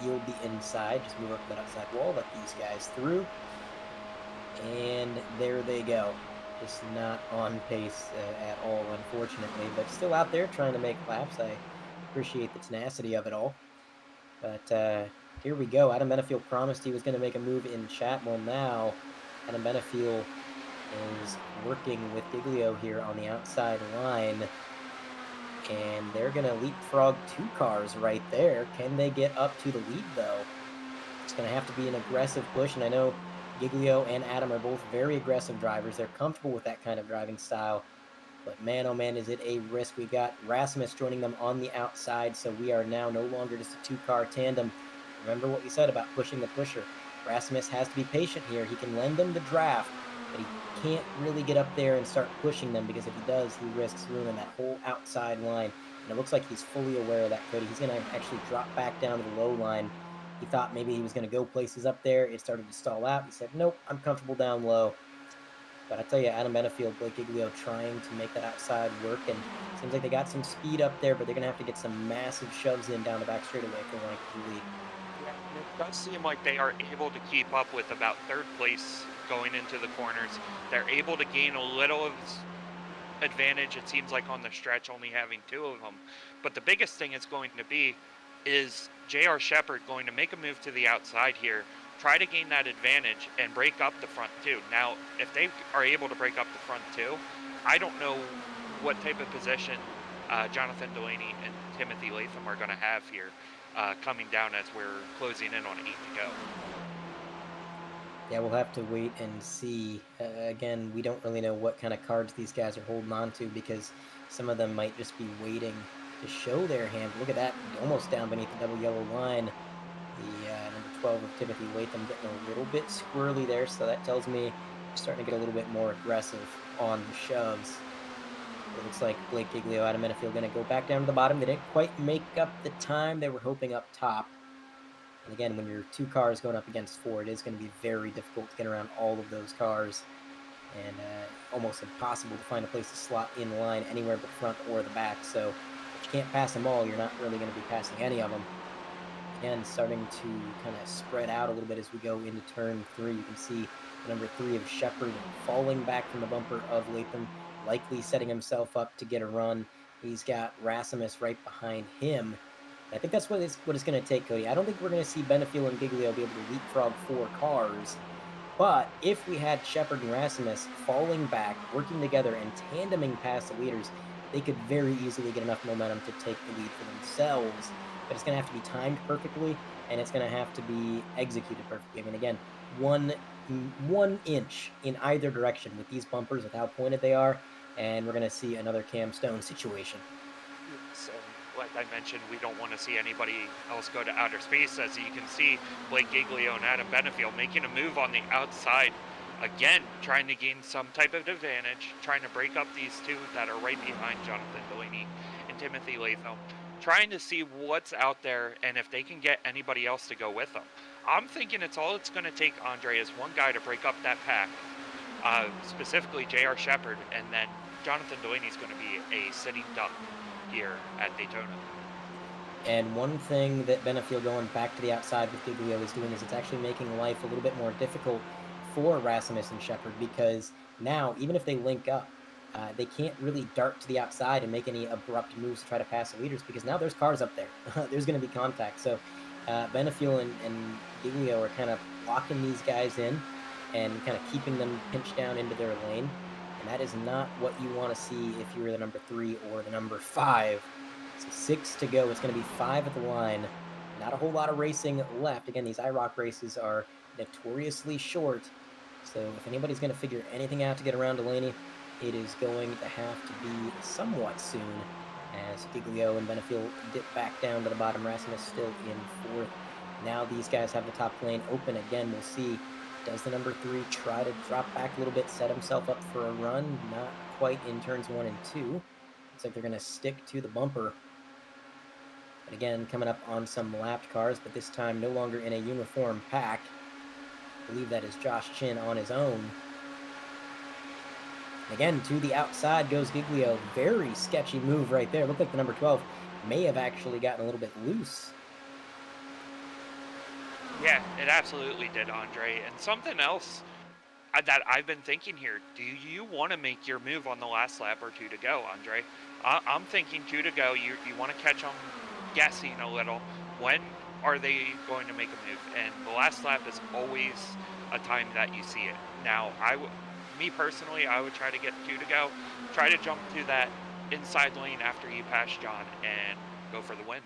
yield the inside, just move up that outside wall, let these guys through, and there they go. Just not on pace at all, unfortunately, but still out there trying to make laps. I appreciate the tenacity of it all. But here we go. Adam Benefield promised he was going to make a move in chat. Well, now Adam Benefield is working with Giglio here on the outside line, and they're going to leapfrog 2 cars right there. Can they get up to the lead, though? It's going to have to be an aggressive push, and I know Giglio and Adam are both very aggressive drivers. They're comfortable with that kind of driving style, but man, oh man, is it a risk. We got Rasmus joining them on the outside, so we are now no longer just a 2-car tandem. Remember what we said about pushing the pusher. Rasmus has to be patient here. He can lend them the draft, but he can't really get up there and start pushing them, because if he does, he risks ruining that whole outside line. And it looks like he's fully aware of that, Cody. He's going to actually drop back down to the low line. He thought maybe he was going to go places up there. It started to stall out. He said, nope, I'm comfortable down low. But I tell you, Adam Benefield, Blake Giglio trying to make that outside work, and seems like they got some speed up there, but they're going to have to get some massive shoves in down the back straightaway if they want to keep the lead. Yeah, and it does seem like they are able to keep up with about third place going into the corners. They're able to gain a little of advantage, it seems like, on the stretch, only having 2 of them. But the biggest thing is going to be is J.R. Shepard going to make a move to the outside here, try to gain that advantage and break up the front 2. Now, if they are able to break up the front 2, I don't know what type of position Jonathan Delaney and Timothy Latham are going to have here coming down as we're closing in on 8 to go. Yeah, we'll have to wait and see. Again, we don't really know what kind of cards these guys are holding on to, because some of them might just be waiting to show their hand. Look at that, almost down beneath the double yellow line. The number 12 of Timothy Latham getting a little bit squirrely there, so that tells me we're starting to get a little bit more aggressive on the shoves. It looks like Blake Giglio, Adam Benefield going to go back down to the bottom. They didn't quite make up the time they were hoping up top. And again, when you're 2 cars going up against 4, it is going to be very difficult to get around all of those cars, and almost impossible to find a place to slot in line anywhere but front or the back. So if you can't pass them all, you're not really going to be passing any of them. Again, starting to kind of spread out a little bit as we go into turn 3. You can see the number 3 of Shepard falling back from the bumper of Latham, likely setting himself up to get a run. He's got Rasmus right behind him. I think that's what it's going to take, Cody. I don't think we're going to see Benefield and Giglio be able to leapfrog 4 cars. But if we had Shepard and Rasmus falling back, working together, and tandeming past the leaders, they could very easily get enough momentum to take the lead for themselves. But it's going to have to be timed perfectly, and it's going to have to be executed perfectly. I mean, again, one inch in either direction with these bumpers, with how pointed they are, and we're going to see another Cam Stone situation. So, like I mentioned, we don't want to see anybody else go to outer space. As you can see, Blake Giglio and Adam Benefield making a move on the outside. Again, trying to gain some type of advantage, trying to break up these 2 that are right behind Jonathan Delaney and Timothy Latham. Trying to see what's out there and if they can get anybody else to go with them. I'm thinking it's going to take, Andre, is one guy to break up that pack, specifically J.R. Shepard, and then Jonathan Delaney's going to be a sitting duck here at Daytona. And one thing that Benefield going back to the outside with Giglio is doing is it's actually making life a little bit more difficult for Rasmus and Shepard, because now, even if they link up, they can't really dart to the outside and make any abrupt moves to try to pass the leaders, because now there's cars up there. There's going to be contact. So Benefield and Giglio are kind of locking these guys in and kind of keeping them pinched down into their lane. And that is not what you want to see if you're the number 3 or the number 5. So 6 to go. It's going to be 5 at the line. Not a whole lot of racing left. Again, these IROC races are notoriously short. So if anybody's going to figure anything out to get around Delaney, it is going to have to be somewhat soon, as Giglio and Benefield dip back down to the bottom. Rasmus still in 4th. Now these guys have the top lane open again. We'll see. Does the number 3 try to drop back a little bit, set himself up for a run? Not quite in turns 1 and 2. Looks like they're going to stick to the bumper. But again, coming up on some lapped cars, but this time no longer in a uniform pack. I believe that is Josh Chin on his own. Again, to the outside goes Giglio. Very sketchy move right there. Looked like the number 12 may have actually gotten a little bit loose. Yeah, it absolutely did, Andre. And something else that I've been thinking here, do you want to make your move on the last lap or 2 to go, Andre? I'm thinking 2 to go. You want to catch them guessing a little. When are they going to make a move? And the last lap is always a time that you see it. Now, me personally, I would try to get 2 to go. Try to jump to that inside lane after you pass John and go for the win.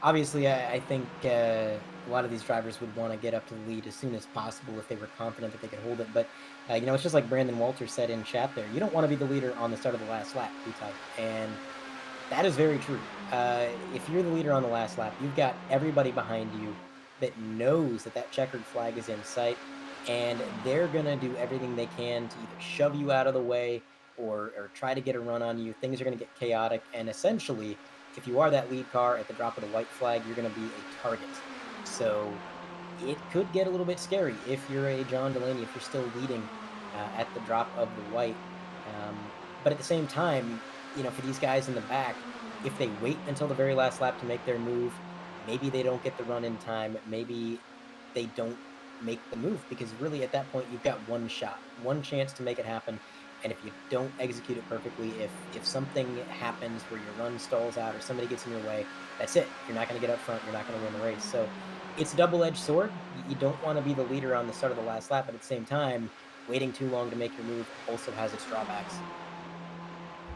Obviously, I think a lot of these drivers would want to get up to the lead as soon as possible if they were confident that they could hold it. But, it's just like Brandon Walters said in chat there. You don't want to be the leader on the start of the last lap, T-Type. And that is very true. If you're the leader on the last lap, you've got everybody behind you that knows that checkered flag is in sight. and they're going to do everything they can to either shove you out of the way or try to get a run on you. Things are going to get chaotic, and essentially, if you are that lead car at the drop of the white flag, you're going to be a target. So it could get a little bit scary if you're a John Delaney, if you're still leading at the drop of the white. But at the same time, you know, for these guys in the back, if they wait until the very last lap to make their move, maybe they don't get the run in time. Maybe they don't make the move, because really at that point you've got one shot, one chance to make it happen. And if you don't execute it perfectly, if something happens where your run stalls out or somebody gets in your way, that's it. You're not going to get up front. You're not going to win the race. So it's a double-edged sword. You don't want to be the leader on the start of the last lap, but at the same time, waiting too long to make your move also has its drawbacks.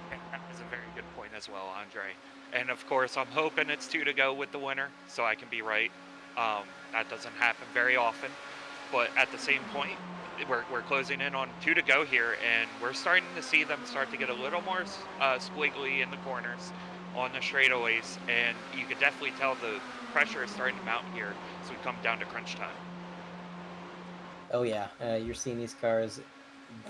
That is a very good point as well, Andre. And of course, I'm hoping it's 2 to go with the winner, so I can be right. That doesn't happen very often, but at the same point, we're closing in on 2 to go here, and we're starting to see them start to get a little more squiggly in the corners on the straightaways, and you can definitely tell the pressure is starting to mount here as we come down to crunch time. Oh yeah, you're seeing these cars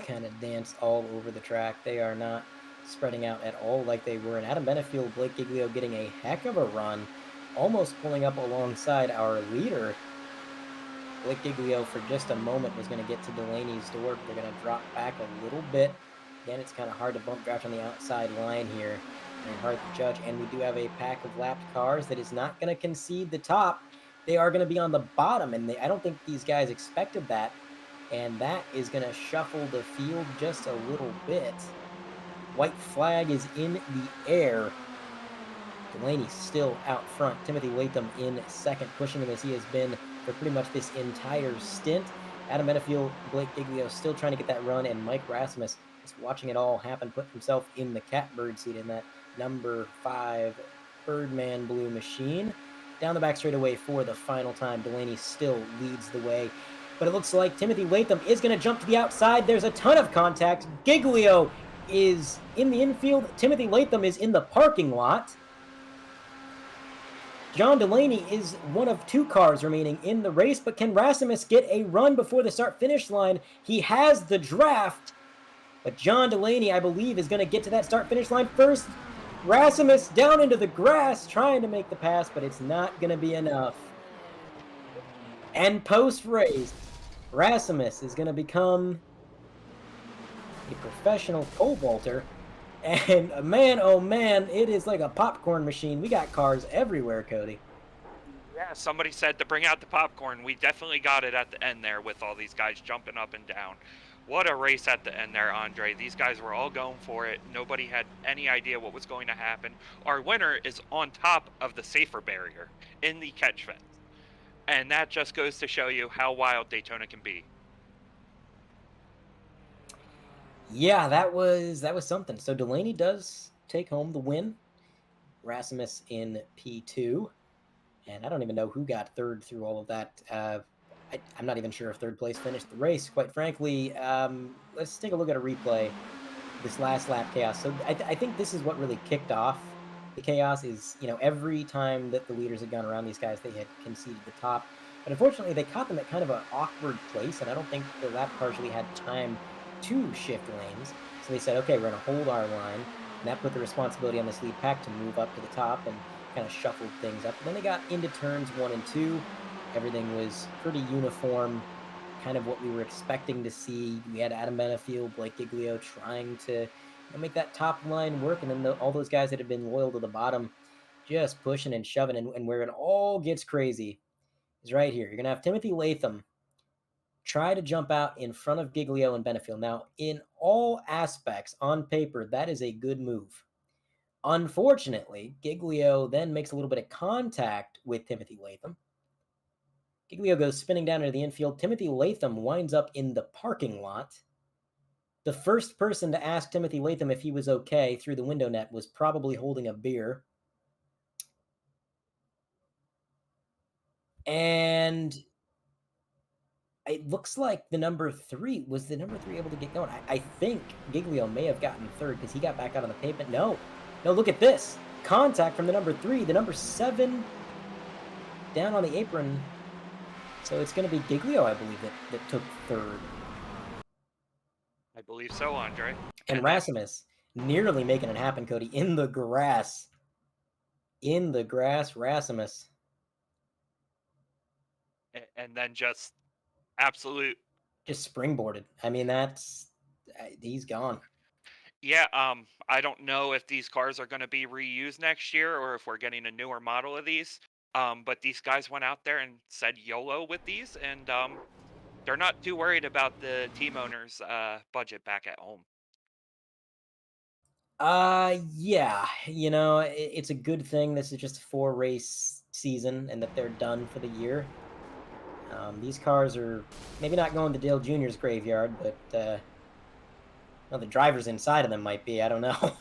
kind of dance all over the track. They are not spreading out at all like they were. And Adam Benefield, Blake Giglio getting a heck of a run, almost pulling up alongside our leader. Blake Giglio for just a moment was going to get to Delaney's door, but they're going to drop back a little bit. Again, it's kind of hard to bump draft on the outside line here and hard to judge. And we do have a pack of lapped cars that is not going to concede the top. They are going to be on the bottom, and I don't think these guys expected that. And that is going to shuffle the field just a little bit. White flag is in the air. Delaney still out front. Timothy Latham in second, pushing him as he has been for pretty much this entire stint. Adam Benefield, Blake Giglio still trying to get that run, and Mike Rasmus is watching it all happen, put himself in the catbird seat in that number 5 Birdman blue machine. Down the back straightaway for the final time. Delaney still leads the way, but it looks like Timothy Latham is going to jump to the outside. There's a ton of contact. Giglio is in the infield. Timothy Latham is in the parking lot. John Delaney is one of 2 cars remaining in the race, but can Rasmus get a run before the start-finish line? He has the draft, but John Delaney, I believe, is going to get to that start-finish line first. Rasmus down into the grass, trying to make the pass, but it's not going to be enough. And post-race, Rasmus is going to become a professional pole vaulter. And man, oh man, it is like a popcorn machine. We got cars everywhere, Cody. Yeah, somebody said to bring out the popcorn. We definitely got it at the end there with all these guys jumping up and down. What a race at the end there, Andre. These guys were all going for it. Nobody had any idea what was going to happen. Our winner is on top of the safer barrier in the catch fence. And that just goes to show you how wild Daytona can be. Yeah, that was something. So Delaney does take home the win. Rasmus in P2. And I don't even know who got third through all of that. I'm not even sure if third place finished the race, quite frankly. Let's take a look at a replay. This last lap chaos. So I think this is what really kicked off the chaos is, you know, every time that the leaders had gone around these guys, they had conceded the top. But unfortunately, they caught them at kind of an awkward place, and I don't think the lap cars really had time to shift lanes. So they said, okay, we're going to hold our line. And that put the responsibility on this lead pack to move up to the top and kind of shuffled things up. And then they got into turns 1 and 2. Everything was pretty uniform, kind of what we were expecting to see. We had Adam Benefield, Blake Giglio trying to make that top line work, and then all those guys that had been loyal to the bottom just pushing and shoving. And where it all gets crazy is right here. You're going to have Timothy Latham try to jump out in front of Giglio and Benefield. Now, in all aspects, on paper, that is a good move. Unfortunately, Giglio then makes a little bit of contact with Timothy Latham. Giglio goes spinning down into the infield. Timothy Latham winds up in the parking lot. The first person to ask Timothy Latham if he was okay through the window net was probably holding a beer. And it looks like the number 3 was able to get going. I think Giglio may have gotten third because he got back out on the pavement. No, look at this. Contact from the number 3, the number 7 down on the apron. So it's going to be Giglio, I believe, that took third. I believe so, Andre. And then- Rasimus nearly making it happen, Cody, in the grass. In the grass, Rasimus. And then just absolute. Just springboarded. I mean, he's gone. Yeah, I don't know if these cars are going to be reused next year or if we're getting a newer model of these. But these guys went out there and said YOLO with these, and they're not too worried about the team owner's budget back at home. Yeah, it's a good thing this is just a 4-race season and that they're done for the year. These cars are maybe not going to Dale Jr.'s graveyard, but well, the drivers inside of them might be. I don't know.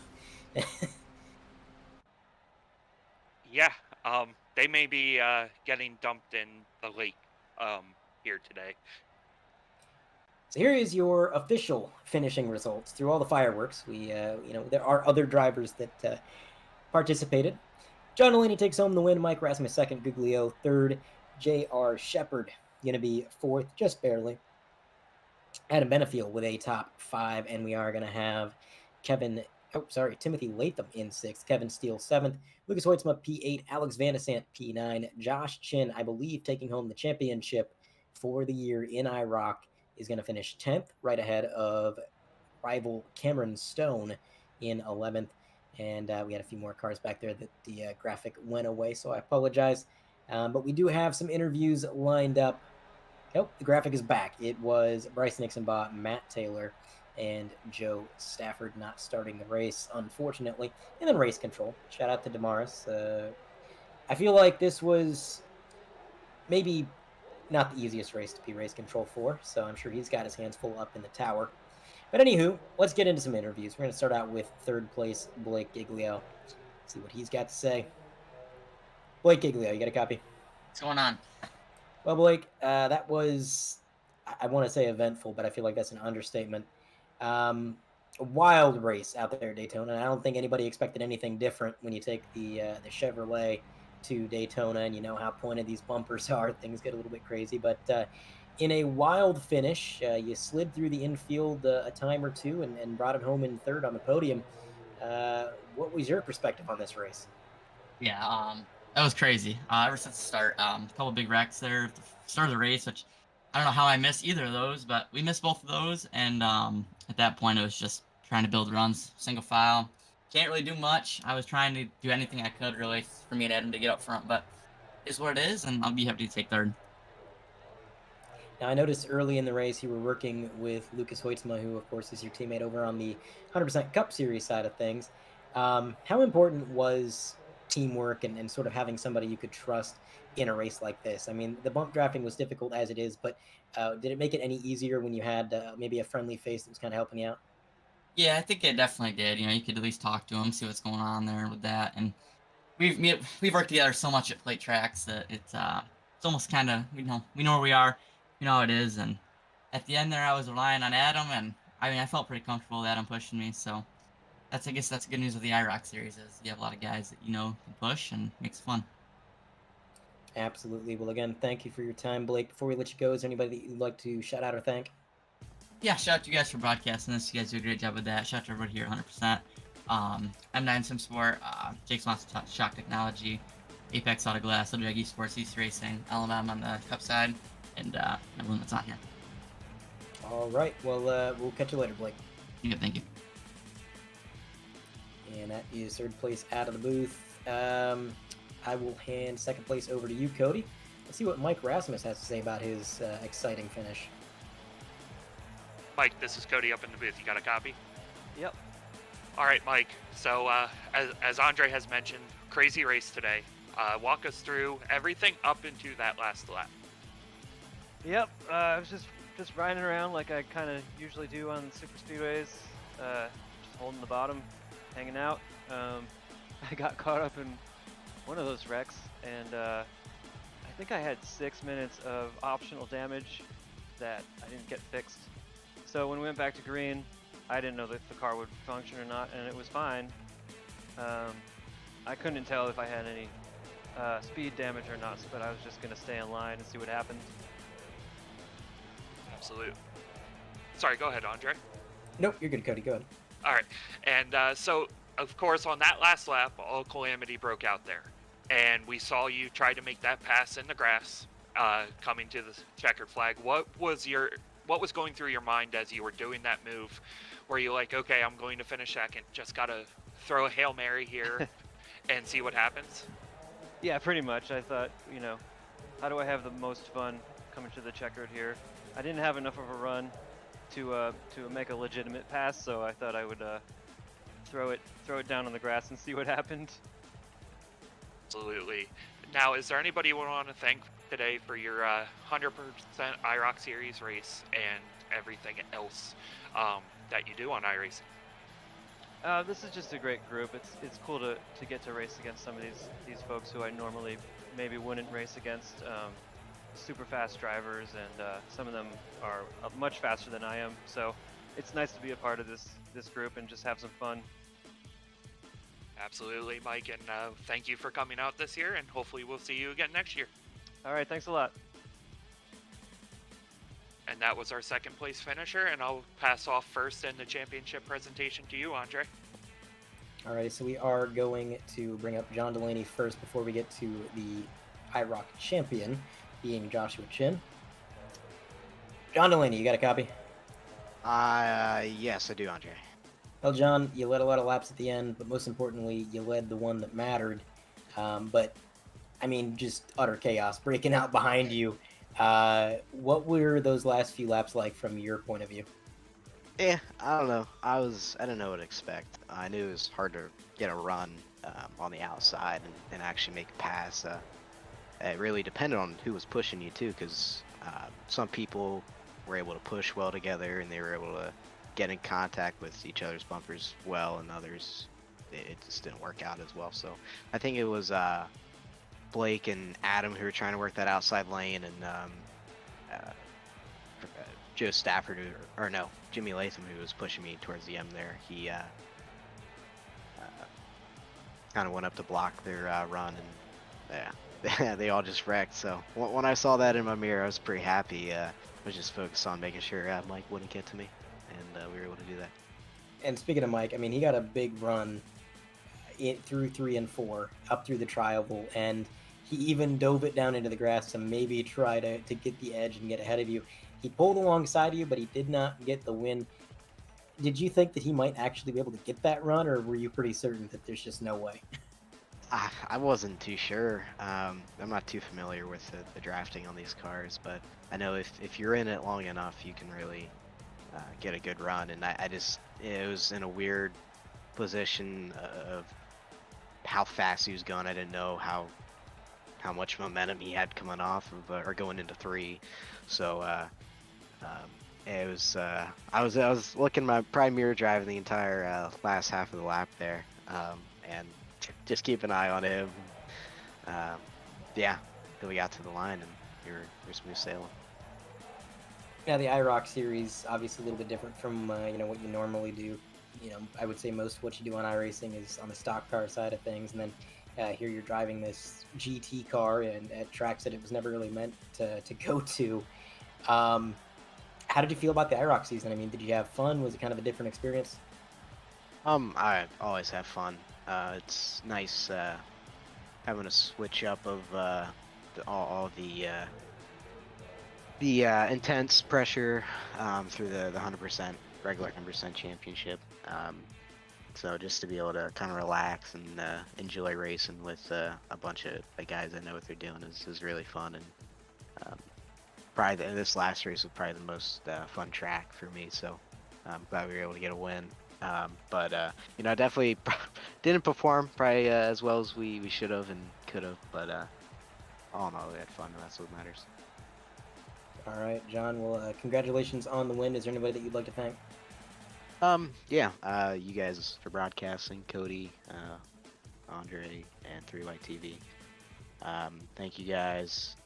Yeah, they may be getting dumped in the lake here today. So here is your official finishing results through all the fireworks. There are other drivers that participated. John Delaney takes home the win. Mike Rasmus second. Guglio third. J.R. Shepard going to be fourth, just barely. Adam Benefield with a top 5, and we are going to have Timothy Latham in 6th, Kevin Steele 7th, Lucas Hoitzma P8, Alex Vandesant P9, Josh Chin, I believe, taking home the championship for the year in IROC, is going to finish 10th, right ahead of rival Cameron Stone in 11th. And we had a few more cars back there that the graphic went away, so I apologize. But we do have some interviews lined up. Oh, the graphic is back. It was Bryce Nixonbaugh, Matt Taylor, and Joe Stafford not starting the race, unfortunately. And then race control. Shout out to Damaris. I feel like this was maybe not the easiest race to be race control for, so I'm sure he's got his hands full up in the tower. But anywho, let's get into some interviews. We're going to start out with third place Blake Giglio. See what he's got to say. Blake Giglio, you got a copy? What's going on? Well, Blake, that was, I want to say eventful, but I feel like that's an understatement. A wild race out there at Daytona, and I don't think anybody expected anything different when you take the Chevrolet to Daytona, and you know how pointed these bumpers are. Things get a little bit crazy, but in a wild finish, you slid through the infield a time or two and brought it home in third on the podium. What was your perspective on this race? Yeah, that was crazy. Ever since the start, a couple big wrecks there at the start of the race, which I don't know how I missed either of those, but we missed both of those. And at that point, it was just trying to build runs, single file. Can't really do much. I was trying to do anything I could really for me and Adam to get up front, but it's what it is, and I'll be happy to take third. Now, I noticed early in the race you were working with Lucas Hoitzma, who, of course, is your teammate over on the 100% Cup Series side of things. How important was teamwork and sort of having somebody you could trust in a race like this? I mean, the bump drafting was difficult as it is, but did it make it any easier when you had maybe a friendly face that was kind of helping you out? Yeah, I think it definitely did. You could at least talk to him, see what's going on there with that, and we've worked together so much at plate tracks that it's almost kind of we know where we are, we know how it is, and at the end there I was relying on Adam, and I mean I felt pretty comfortable with Adam pushing me, so I guess that's good news with the IROC series is you have a lot of guys that can push and makes it fun. Absolutely. Well, again, thank you for your time, Blake. Before we let you go, is there anybody that you'd like to shout out or thank? Yeah, shout out to you guys for broadcasting this. You guys do a great job with that. Shout out to everybody here, 100%. M9 Sim Sport, Jake's Monster Shock Technology, Apex Auto Glass, WG Esports, East Racing, LMM on the Cup side, and everyone that's on here. All right. Well, we'll catch you later, Blake. Yeah, thank you. And that is third place out of the booth. I will hand second place over to you, Cody. Let's see what Mike Rasmus has to say about his exciting finish. Mike, this is Cody up in the booth. You got a copy? Yep. All right, Mike. So as Andre has mentioned, crazy race today. Walk us through everything up into that last lap. Yep. I was just riding around like I kind of usually do on super speedways, just holding the bottom, hanging out. I got caught up in one of those wrecks, and I think I had 6 minutes of optional damage that I didn't get fixed. So when we went back to green, I didn't know if the car would function or not, and it was fine. I couldn't tell if I had any speed damage or not, but I was just going to stay in line and see what happened. Absolute. Sorry, go ahead, Andre. Nope, you're good, Cody. Go ahead. All right. And so, of course, on that last lap, all calamity broke out there. And we saw you try to make that pass in the grass, coming to the checkered flag. What was going through your mind as you were doing that move? Were you like, okay, I'm going to finish second, just got to throw a Hail Mary here and see what happens? Yeah, pretty much. I thought, how do I have the most fun coming to the checkered here? I didn't have enough of a run to make a legitimate pass, so I thought I would throw it down on the grass and see what happened. Absolutely. Now, is there anybody you want to thank today for your 100% IROC Series race and everything else that you do on iRacing? This is just a great group. It's cool to get to race against some of these folks who I normally maybe wouldn't race against. Super fast drivers, and some of them are much faster than I am. So it's nice to be a part of this group and just have some fun. Absolutely, Mike, and thank you for coming out this year, and hopefully we'll see you again next year. All right, thanks a lot. And that was our second place finisher, and I'll pass off first in the championship presentation to you, Andre. All right, so we are going to bring up John Delaney first before we get to the IROC champion, being Joshua Chin. John Delaney, you got a copy? Yes, I do, Andre. Well, John, you led a lot of laps at the end, but most importantly, you led the one that mattered. But, I mean, just utter chaos breaking out behind you. What were those last few laps like from your point of view? Yeah, I don't know. I didn't know what to expect. I knew it was hard to get a run on the outside and actually make a pass. It really depended on who was pushing you, too, because some people were able to push well together, and they were able to get in contact with each other's bumpers well, and others, it just didn't work out as well. So I think it was Blake and Adam who were trying to work that outside lane, and Joe Stafford, Jimmy Latham, who was pushing me towards the end there. He kind of went up to block their run, and yeah, they all just wrecked. So when I saw that in my mirror, I was pretty happy. I was just focused on making sure Mike wouldn't get to me, and we were able to do that. And speaking of Mike, I mean, he got a big run through 3 and 4, up through the tri-oval, and he even dove it down into the grass to maybe try to get the edge and get ahead of you. He pulled alongside you, but he did not get the win. Did you think that he might actually be able to get that run, or were you pretty certain that there's just no way? I wasn't too sure. I'm not too familiar with the drafting on these cars, but I know if you're in it long enough, you can really get a good run. And it was in a weird position of how fast he was going. I didn't know how much momentum he had coming off of or going into 3. So it was I was looking my prime mirror driving the entire last half of the lap there, and just keep an eye on him. Yeah, then we got to the line, and you're smooth sailing. Yeah, the IROC Series obviously a little bit different from what you normally do. I would say most of what you do on iRacing is on the stock car side of things, and then here you're driving this GT car and at tracks that it was never really meant to go to. How did you feel about the IROC season? I mean, did you have fun? Was it kind of a different experience? I always have fun. It's nice having a switch up of all the intense pressure through the 100% regular 100% championship. So just to be able to kind of relax and enjoy racing with a bunch of guys that know what they're doing is really fun. And probably this last race was probably the most fun track for me. So I'm glad we were able to get a win. But I definitely didn't perform probably as well as we should have and could have. But all in all, we had fun, and that's what matters. All right, John. Well, congratulations on the win. Is there anybody that you'd like to thank? Yeah, you guys for broadcasting, Cody, Andre, and 3 White TV. Thank you guys.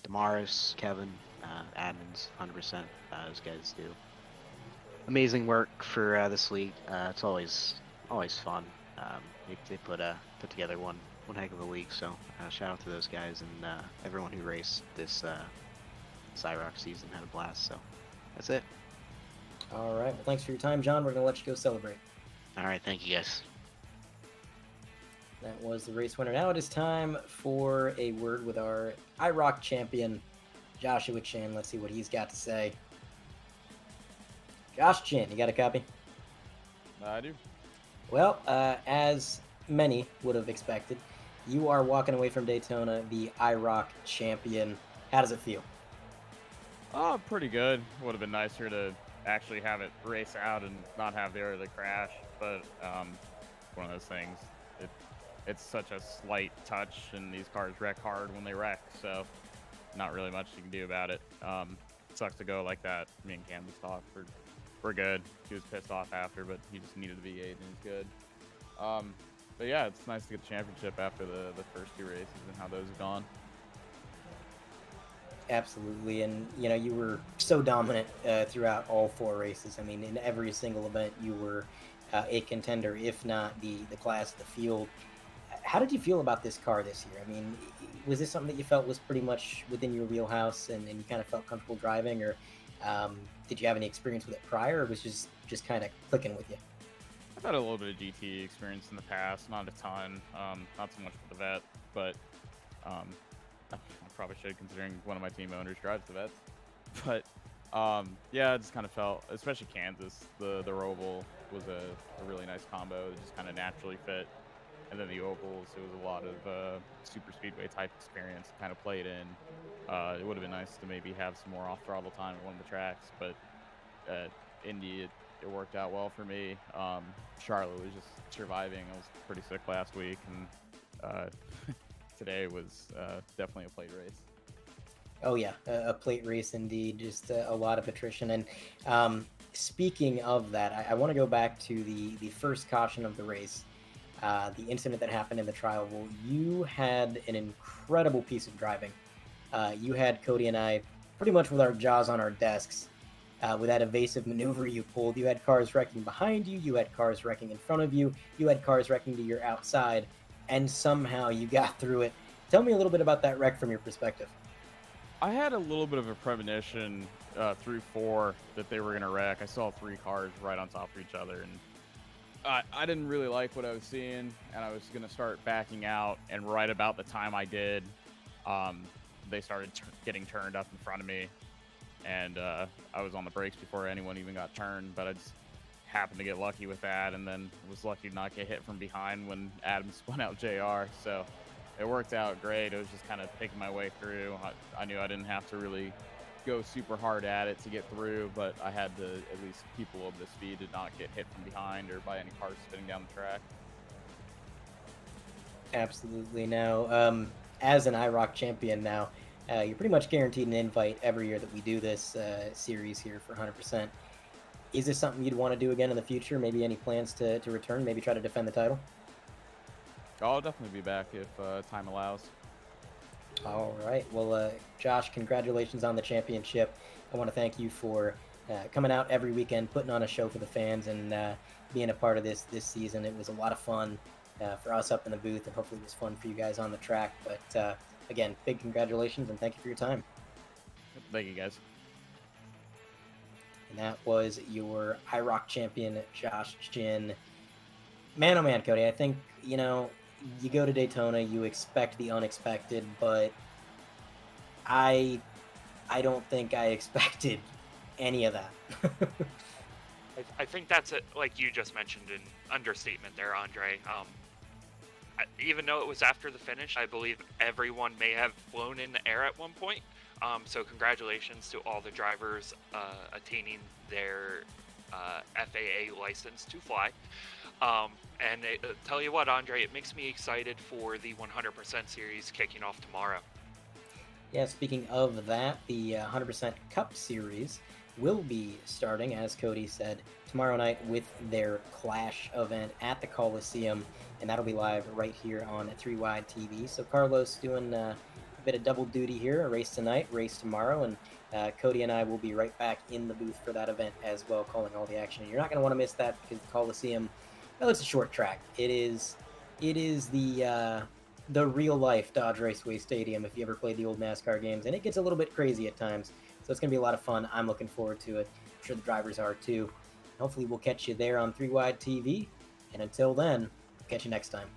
Damaris, Kevin, admins, 100%. Those guys do amazing work for this league. It's always fun. They put together one heck of a league. So shout out to those guys and everyone who raced this this IROC season. Had a blast. So that's it. All right. Well, thanks for your time, John. We're going to let you go celebrate. All right. Thank you, guys. That was the race winner. Now it is time for a word with our IROC champion, Joshua Chin. Let's see what he's got to say. Josh Chin, you got a copy? I do. Well, as many would have expected, you are walking away from Daytona the IROC champion. How does it feel? Oh, pretty good. Would have been nicer to actually have it race out and not have the early crash, but one of those things. It's such a slight touch, and these cars wreck hard when they wreck, so not really much you can do about it. Sucks to go like that. Me and Cam just talked. We're good. He was pissed off after, but he just needed the V8 and he's good. But yeah, it's nice to get the championship after the first two races and how those have gone. Absolutely, and you were so dominant throughout all four races. I mean, in every single event, you were a contender, if not the class of the field. How did you feel about this car this year? I mean, was this something that you felt was pretty much within your wheelhouse and you kind of felt comfortable driving, or did you have any experience with it prior, or was it just kind of clicking with you? I've had a little bit of GT experience in the past, not a ton, not so much with the vet, but I probably should, considering one of my team owners drives the vets. But yeah, I just kind of felt, especially Kansas, the Roval was a really nice combo. It just kind of naturally fit. And then the ovals, it was a lot of super speedway type experience kind of played in. It would have been nice to maybe have some more off throttle time at one of the tracks, but Indy, it worked out well for me. Charlotte was just surviving. I was pretty sick last week, and today was definitely a plate race. Oh yeah, a plate race indeed. Just a lot of attrition. And speaking of that, I want to go back to the first caution of the race. The incident that happened in the trial. Well, you had an incredible piece of driving. You had Cody and I pretty much with our jaws on our desks with that evasive maneuver you pulled. You had cars wrecking behind you. You had cars wrecking in front of you. You had cars wrecking to your outside. And somehow you got through it. Tell me a little bit about that wreck from your perspective. I had a little bit of a premonition through 4 that they were going to wreck. I saw 3 cars right on top of each other, and I didn't really like what I was seeing, and I was going to start backing out, and right about the time I did, they started getting turned up in front of me, and I was on the brakes before anyone even got turned, but I just happened to get lucky with that, and then was lucky to not get hit from behind when Adam spun out JR, so it worked out great. It was just kind of picking my way through. I knew I didn't have to really go super hard at it to get through, but I had to at least keep a little bit of speed to not get hit from behind or by any cars spinning down the track. Absolutely. Now, as an IROC champion now, you're pretty much guaranteed an invite every year that we do this series here for 100%. Is this something you'd want to do again in the future? Maybe any plans to return, maybe try to defend the title? I'll definitely be back if time allows. All right. Well, Josh, congratulations on the championship. I want to thank you for coming out every weekend, putting on a show for the fans, and being a part of this season. It was a lot of fun for us up in the booth, and hopefully it was fun for you guys on the track. But again, big congratulations, and thank you for your time. Thank you, guys. And that was your IROC champion, Josh Chin. Man, oh man, Cody, I think, you go to Daytona, you expect the unexpected, but I don't think I expected any of that. I think that's like you just mentioned, an understatement there, Andre. Even though it was after the finish, I believe everyone may have flown in the air at one point. So congratulations to all the drivers attaining their FAA license to fly. And tell you what, Andre, it makes me excited for the 100% series kicking off tomorrow. Yeah, speaking of that, the 100% Cup Series will be starting, as Cody said, tomorrow night with their Clash event at the Coliseum, and that'll be live right here on 3 Wide TV. So Carlos doing a bit of double duty here, a race tonight, race tomorrow, and Cody and I will be right back in the booth for that event as well, calling all the action. You're not going to want to miss that because the Coliseum, well, it's a short track. It is the the real life Dodge Raceway Stadium if you ever played the old NASCAR games, and it gets a little bit crazy at times. So it's going to be a lot of fun. I'm looking forward to it. I'm sure the drivers are too. Hopefully we'll catch you there on 3 Wide TV. And until then, catch you next time.